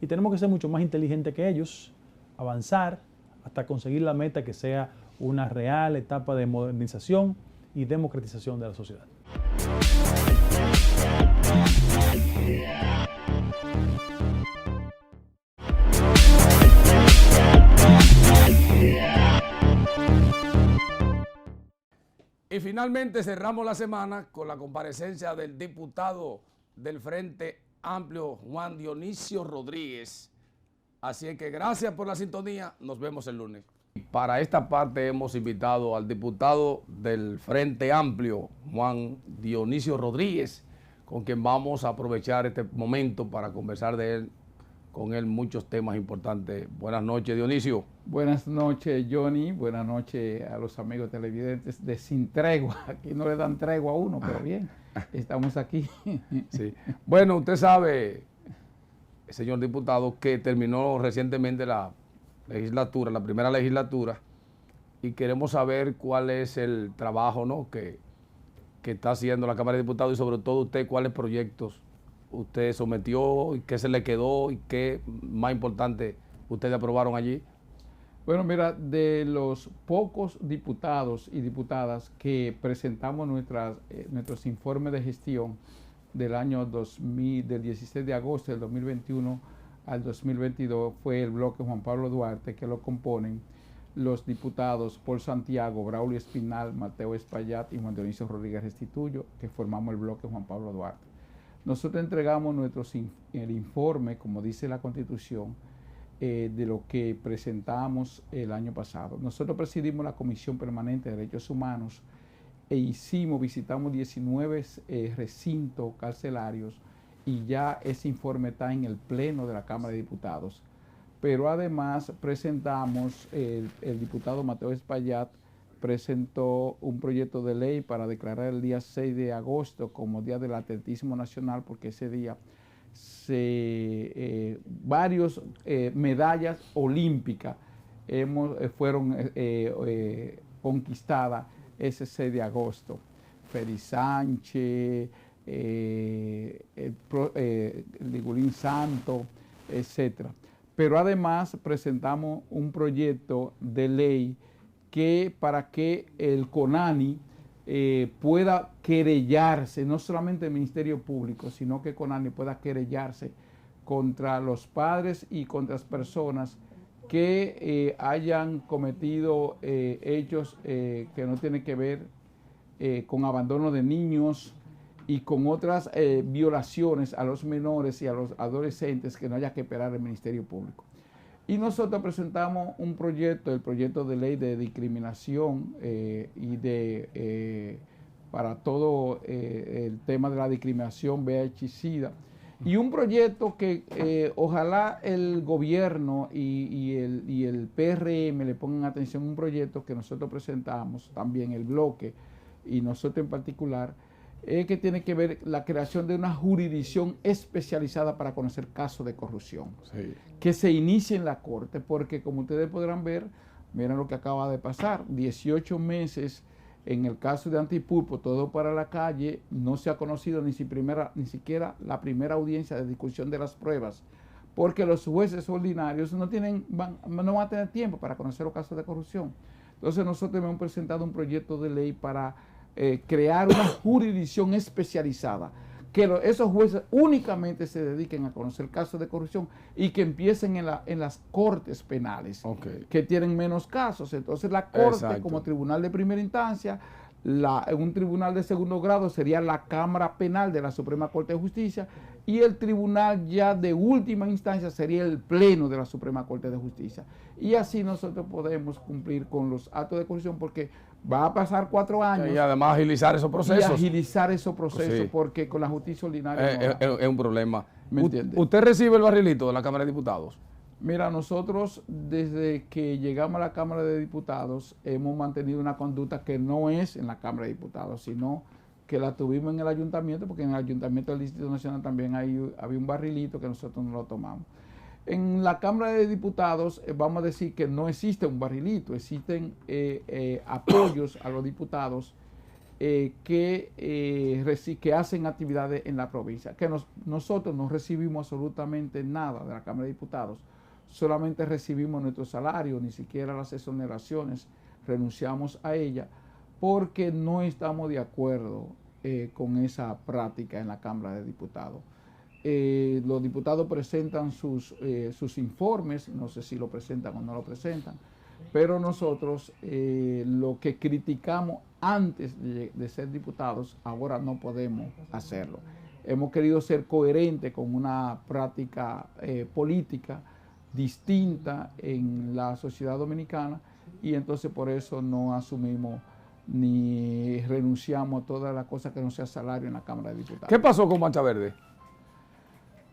Y tenemos que ser mucho más inteligentes que ellos, avanzar hasta conseguir la meta que sea una real etapa de modernización y democratización de la sociedad. Y finalmente cerramos la semana con la comparecencia del diputado del Frente Amplio, Juan Dionisio Rodríguez. Así es que gracias por la sintonía, nos vemos el lunes. Para esta parte hemos invitado al diputado del Frente Amplio, Juan Dionisio Rodríguez, con quien vamos a aprovechar este momento para conversar con él muchos temas importantes. Buenas noches, Dionisio. Buenas noches, Johnny. Buenas noches a los amigos televidentes de Sin Tregua. Aquí no le dan tregua a uno, pero bien, estamos aquí. Sí. Bueno, usted sabe, señor diputado, que terminó recientemente la legislatura, la primera legislatura, y queremos saber cuál es el trabajo, ¿no?, que está haciendo la Cámara de Diputados y sobre todo usted, cuáles proyectos usted sometió y qué se le quedó y qué más importante ustedes aprobaron allí. Bueno, mira, de los pocos diputados y diputadas que presentamos nuestros informes de gestión del año 2000, del 16 de agosto del 2021 al 2022, fue el bloque Juan Pablo Duarte, que lo componen los diputados Paul Santiago, Braulio Espinal, Mateo Espaillat y Juan Dionisio Rodríguez Restituyo, que formamos el bloque Juan Pablo Duarte. Nosotros entregamos el informe, como dice la Constitución, de lo que presentamos el año pasado. Nosotros presidimos la Comisión Permanente de Derechos Humanos e visitamos 19 recintos carcelarios y ya ese informe está en el Pleno de la Cámara de Diputados. Pero además presentamos, el diputado Mateo Espaillat presentó un proyecto de ley para declarar el día 6 de agosto como Día del Atletismo Nacional, porque ese día varias medallas olímpicas fueron conquistadas ese 6 de agosto. Feri Sánchez, Ligulín Santo, etcétera. Pero además presentamos un proyecto de ley para que el CONANI pueda querellarse, no solamente el Ministerio Público, sino que CONANI pueda querellarse contra los padres y contra las personas que hayan cometido hechos que no tienen que ver con abandono de niños y con otras violaciones a los menores y a los adolescentes que no haya que esperar el Ministerio Público. Y nosotros presentamos un proyecto, el proyecto de ley de discriminación para todo el tema de la discriminación VIH-Sida. Y un proyecto que ojalá el gobierno y el PRM le pongan atención, un proyecto que nosotros presentamos, también el bloque y nosotros en particular, que tiene que ver la creación de una jurisdicción especializada para conocer casos de corrupción, sí, que se inicie en la Corte, porque como ustedes podrán ver, miren lo que acaba de pasar, 18 meses en el caso de Antipulpo, todo para la calle, no se ha conocido ni siquiera la primera audiencia de discusión de las pruebas, porque los jueces ordinarios no van a tener tiempo para conocer los casos de corrupción. Entonces nosotros hemos presentado un proyecto de ley para crear una jurisdicción especializada, que esos jueces únicamente se dediquen a conocer casos de corrupción y que empiecen en las cortes penales, okay, que tienen menos casos. Entonces la corte, exacto, como tribunal de primera instancia, un tribunal de segundo grado sería la Cámara Penal de la Suprema Corte de Justicia, y el tribunal ya de última instancia sería el Pleno de la Suprema Corte de Justicia. Y así nosotros podemos cumplir con los actos de corrupción, porque va a pasar 4 años. Y además agilizar esos procesos. Y agilizar esos procesos, sí, porque con la justicia ordinaria es un problema. ¿Me entiende? ¿Usted recibe el barrilito de la Cámara de Diputados? Mira, nosotros desde que llegamos a la Cámara de Diputados hemos mantenido una conducta que no es en la Cámara de Diputados, sino que la tuvimos en el ayuntamiento, porque en el ayuntamiento del Distrito Nacional también había un barrilito que nosotros no lo tomamos. En la Cámara de Diputados vamos a decir que no existe un barrilito, existen apoyos a los diputados que hacen actividades en la provincia, que nosotros no recibimos absolutamente nada de la Cámara de Diputados, solamente recibimos nuestro salario, ni siquiera las exoneraciones, renunciamos a ella, porque no estamos de acuerdo con esa práctica en la Cámara de Diputados. Los diputados presentan sus informes, no sé si lo presentan o no lo presentan, pero nosotros lo que criticamos antes de ser diputados, ahora no podemos hacerlo. Hemos querido ser coherentes con una práctica política distinta en la sociedad dominicana, y entonces por eso no asumimos ni renunciamos a todas las cosas que no sea salario en la Cámara de Diputados. ¿Qué pasó con Marcha Verde?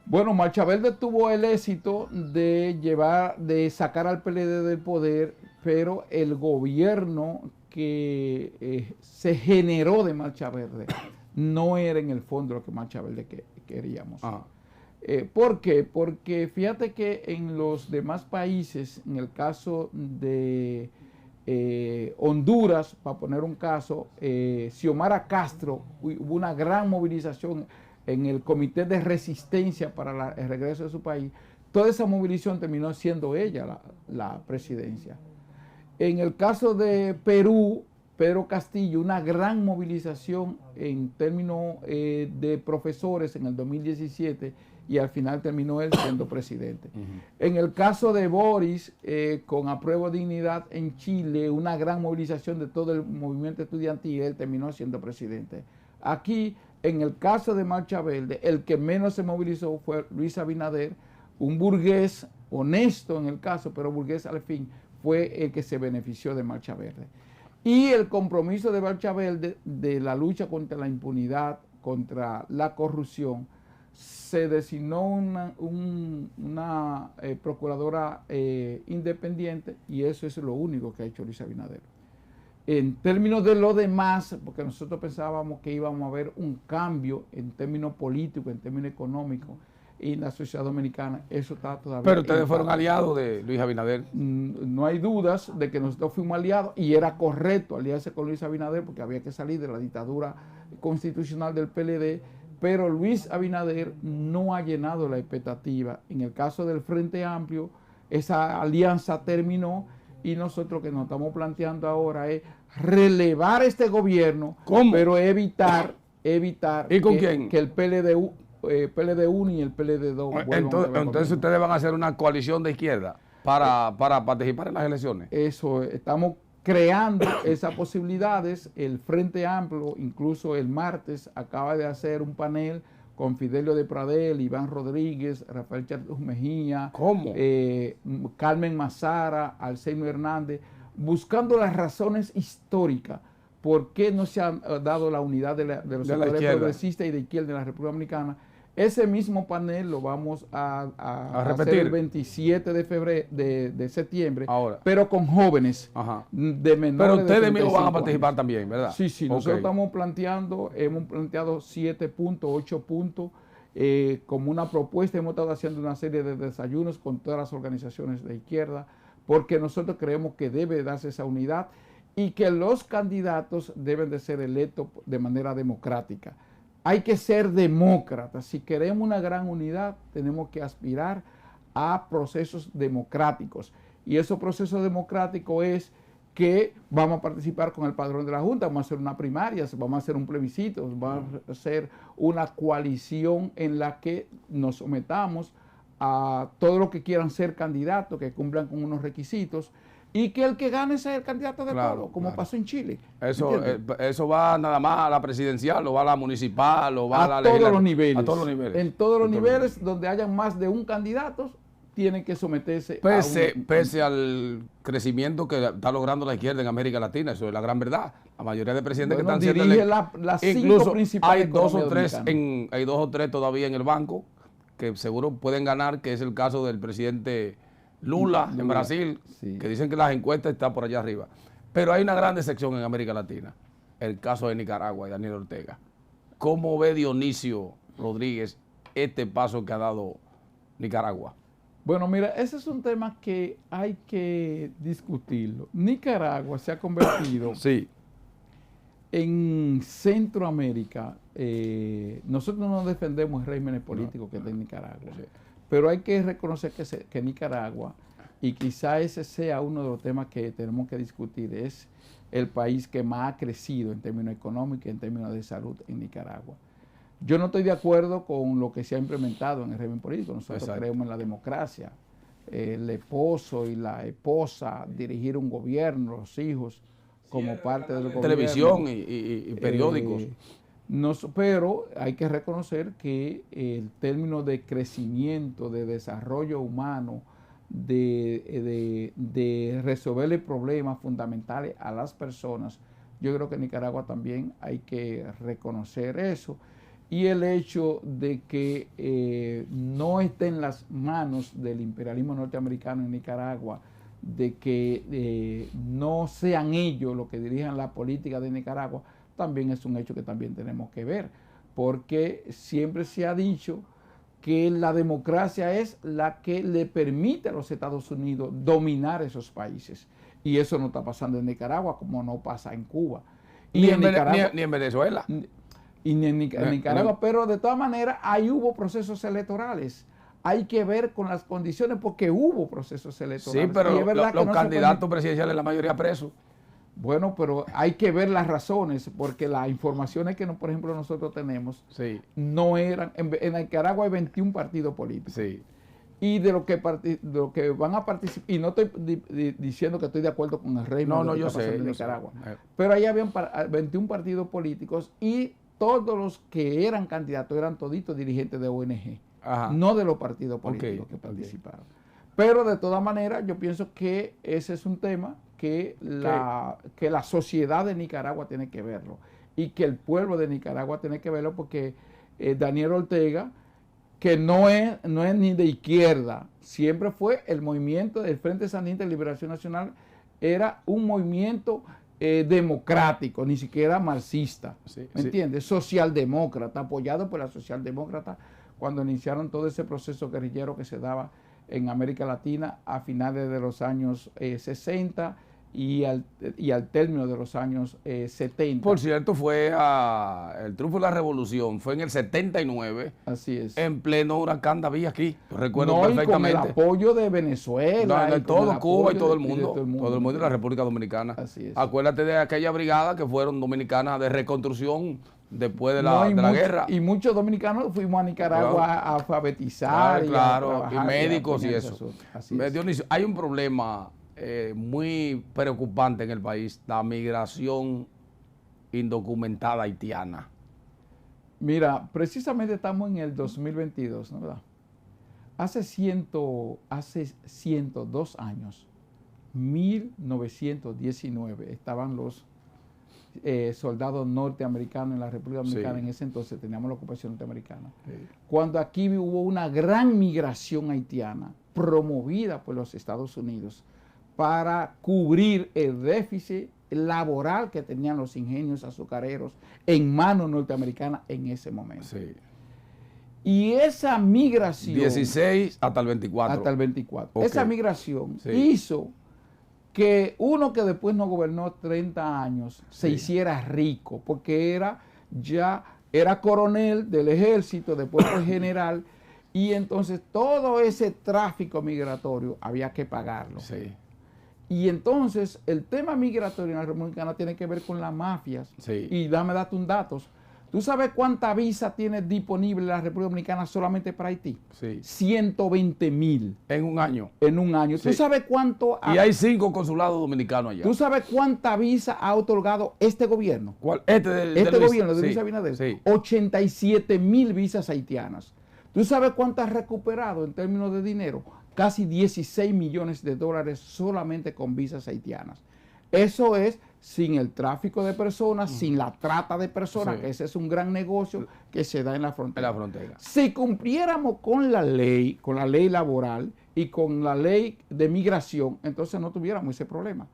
Bueno, Marcha Verde tuvo el éxito de sacar al PLD del poder, pero el gobierno que se generó de Marcha Verde no era en el fondo lo que Marcha Verde queríamos. ¿Por qué? Porque fíjate que en los demás países, en el caso de Honduras, para poner un caso, Xiomara Castro, hubo una gran movilización en el Comité de Resistencia para el regreso de su país. Toda esa movilización terminó siendo ella la presidencia. En el caso de Perú, Pedro Castillo, una gran movilización en términos de profesores en el 2017, y al final terminó él siendo presidente. En el caso de Boris, con Apruebo Dignidad en Chile, una gran movilización de todo el movimiento estudiantil, él terminó siendo presidente. Aquí, en el caso de Marcha Verde, el que menos se movilizó fue Luis Abinader, un burgués honesto en el caso, pero burgués al fin fue el que se benefició de Marcha Verde. Y el compromiso de Marcha Verde de la lucha contra la impunidad, contra la corrupción, se designó una procuradora independiente, y eso es lo único que ha hecho Luis Abinader. En términos de lo demás, porque nosotros pensábamos que íbamos a ver un cambio en términos políticos, en términos económicos, y en la sociedad dominicana, eso está todavía... Pero ustedes fueron aliados de Luis Abinader. No hay dudas de que nosotros fuimos aliados, y era correcto aliarse con Luis Abinader porque había que salir de la dictadura constitucional del PLD, pero Luis Abinader no ha llenado la expectativa. En el caso del Frente Amplio, esa alianza terminó, y nosotros lo que nos estamos planteando ahora es relevar este gobierno, pero evitar ¿Y con quién? Que el PLD1 y el PLD2 entonces ustedes van a hacer una coalición de izquierda para participar en las elecciones. Eso, estamos creando esas posibilidades. El Frente Amplio, incluso el martes, acaba de hacer un panel con Fidelio de Pradel, Iván Rodríguez, Rafael Charles Mejía, Carmen Mazara, Alceino Hernández, buscando las razones históricas por qué no se ha dado la unidad de los sectores progresistas y de izquierda en la República Dominicana. Ese mismo panel lo vamos a hacer el 27 de febrero de septiembre, ahora, pero con jóvenes de menores. Pero ustedes de mismos van a participar años también, ¿verdad? Sí, sí, nosotros hemos planteado 7 puntos, 8 puntos, como una propuesta. Hemos estado haciendo una serie de desayunos con todas las organizaciones de izquierda, porque nosotros creemos que debe darse esa unidad y que los candidatos deben de ser electos de manera democrática. Hay que ser demócratas. Si queremos una gran unidad, tenemos que aspirar a procesos democráticos. Y esos procesos democráticos es que vamos a participar con el padrón de la Junta, vamos a hacer una primaria, vamos a hacer un plebiscito, vamos a hacer una coalición en la que nos sometamos a todos los que quieran ser candidatos, que cumplan con unos requisitos, y que el que gane sea el candidato de todo, como pasó en Chile. Eso va nada más a la presidencial, o va a la municipal, o va a la legislativa. A todos los niveles. En todos los niveles donde hayan más de un candidato, tienen que someterse pese al crecimiento que está logrando la izquierda en América Latina. Eso es la gran verdad. La mayoría de presidentes que están siendo las cinco principales hay dos o tres todavía en el banco que seguro pueden ganar, que es el caso del presidente Lula en Brasil, que dicen que las encuestas están por allá arriba. Pero hay una gran decepción en América Latina, el caso de Nicaragua y Daniel Ortega. ¿Cómo ve Dionisio Rodríguez este paso que ha dado Nicaragua? Bueno, mira, ese es un tema que hay que discutirlo. Nicaragua se ha convertido en Centroamérica. Nosotros no defendemos el régimen político que está en Nicaragua. Pero hay que reconocer que Nicaragua, y quizá ese sea uno de los temas que tenemos que discutir, es el país que más ha crecido en términos económicos y en términos de salud en Nicaragua. Yo no estoy de acuerdo con lo que se ha implementado en el régimen político. Nosotros creemos en la democracia. El esposo y la esposa dirigir un gobierno, los hijos como parte del gobierno. Televisión y periódicos. Pero hay que reconocer que el término de crecimiento, de desarrollo humano, de resolverle problemas fundamentales a las personas, yo creo que en Nicaragua también hay que reconocer eso. Y el hecho de que no esté en las manos del imperialismo norteamericano en Nicaragua, de que no sean ellos los que dirijan la política de Nicaragua, también es un hecho que también tenemos que ver, porque siempre se ha dicho que la democracia es la que le permite a los Estados Unidos dominar esos países. Y eso no está pasando en Nicaragua, como no pasa en Cuba. Ni en Venezuela. Y ni en Nicaragua, pero de todas maneras ahí hubo procesos electorales. Hay que ver con las condiciones, porque hubo procesos electorales. Sí, pero los candidatos presidenciales, la mayoría presos. Bueno, pero hay que ver las razones, porque las informaciones que, por ejemplo, nosotros tenemos no eran... En Nicaragua hay 21 partidos políticos. Y de lo que van a participar, y no estoy diciendo que estoy de acuerdo con el régimen de yo sé, en Nicaragua, pero ahí habían 21 partidos políticos y todos los que eran candidatos eran toditos dirigentes de ONG, no de los partidos políticos que participaron. Pero de todas maneras, yo pienso que ese es un tema que la sociedad de Nicaragua tiene que verlo y que el pueblo de Nicaragua tiene que verlo, porque Daniel Ortega, que no es ni de izquierda, siempre fue el movimiento del Frente Sandinista de Liberación Nacional, era un movimiento democrático, ni siquiera marxista, ¿me entiendes? Socialdemócrata, apoyado por la socialdemócrata cuando iniciaron todo ese proceso guerrillero que se daba en América Latina a finales de los años 60 y al término de los años 70. Por cierto, el triunfo de la revolución fue en el 79. Así es. En pleno huracán David aquí, recuerdo perfectamente. Y con el apoyo de Venezuela. De todo Cuba y todo el mundo. Todo el mundo y la República Dominicana. Así es. Acuérdate de aquella brigada que fueron dominicanas de reconstrucción después de la guerra. Y muchos dominicanos fuimos a Nicaragua a alfabetizar. Y médicos y eso. Dionisio, hay un problema muy preocupante en el país, la migración indocumentada haitiana. Mira, precisamente estamos en el 2022, ¿no? ¿Verdad? Hace 102 años, 1919, estaban los soldados norteamericanos en la República Dominicana. En ese entonces teníamos la ocupación norteamericana. Cuando aquí hubo una gran migración haitiana promovida por los Estados Unidos para cubrir el déficit laboral que tenían los ingenios azucareros en manos norteamericanas en ese momento. Sí. Y esa migración... 16 hasta el 24. Hasta el 24. Okay. Esa migración hizo que uno que después no gobernó 30 años se hiciera rico, porque era coronel del ejército, después fue general, y entonces todo ese tráfico migratorio había que pagarlo. Sí. Y entonces el tema migratorio en la República Dominicana tiene que ver con las mafias. Sí. Y date un dato. ¿Tú sabes cuánta visa tiene disponible la República Dominicana solamente para Haití? Sí. 120,000. En un año. En un año. Sí. ¿Tú sabes cuánto? Y hay 5 consulados dominicanos allá. ¿Tú sabes cuánta visa ha otorgado este gobierno? ¿Cuál? Este gobierno de Luis sí. Abinader. Sí. 87,000 visas haitianas. ¿Tú sabes cuánto ha recuperado en términos de dinero? Casi 16 millones de dólares solamente con visas haitianas. Eso es sin el tráfico de personas, sin la trata de personas, que ese es un gran negocio que se da en la frontera. Si cumpliéramos con la ley laboral y con la ley de migración, entonces no tuviéramos ese problema.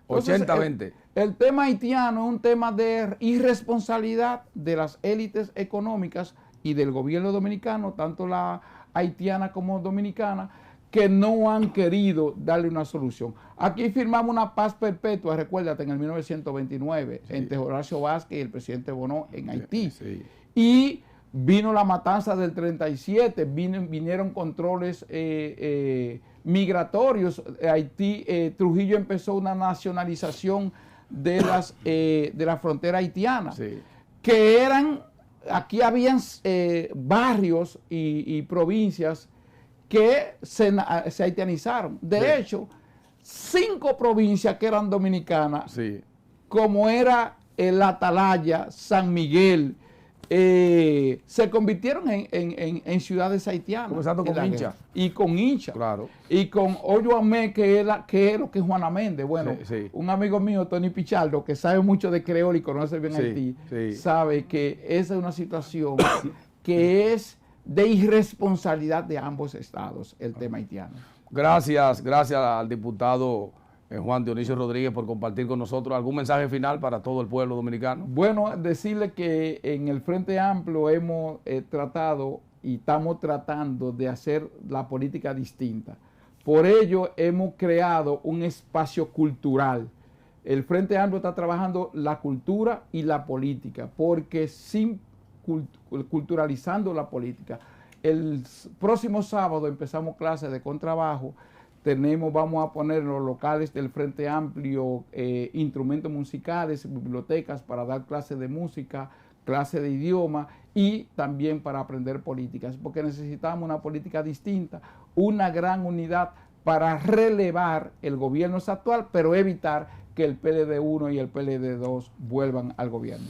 80-20. El tema haitiano es un tema de irresponsabilidad de las élites económicas y del gobierno dominicano, tanto la haitiana como dominicana, que no han querido darle una solución. Aquí firmamos una paz perpetua, recuérdate, en el 1929, entre Horacio Vázquez y el presidente Bonó en Haití. Sí. Y vino la matanza del 37, vinieron controles migratorios. Haití, Trujillo empezó una nacionalización de la frontera haitiana, que eran, aquí habían barrios y provincias que se haitianizaron. De hecho, 5 provincias que eran dominicanas, como era el Atalaya, San Miguel, se convirtieron en ciudades haitianas. Comenzando con Hincha. Y con Hincha. Claro. Y con Oyoamé, que es lo que es Juana Méndez. Bueno, un amigo mío, Tony Pichardo, que sabe mucho de creol y conoce bien Haití, sabe que esa es una situación que es de irresponsabilidad de ambos estados, el tema haitiano. Gracias al diputado Juan Dionisio Rodríguez por compartir con nosotros. ¿Algún mensaje final para todo el pueblo dominicano? Bueno, decirle que en el Frente Amplio hemos tratado y estamos tratando de hacer la política distinta. Por ello hemos creado un espacio cultural. El Frente Amplio está trabajando la cultura y la política, porque culturalizando la política. El próximo sábado empezamos clases de contrabajo. Vamos a poner en los locales del Frente Amplio instrumentos musicales, bibliotecas para dar clases de música, clases de idioma y también para aprender políticas, porque necesitamos una política distinta, una gran unidad para relevar el gobierno actual, pero evitar que el PLD 1 y el PLD 2 vuelvan al gobierno.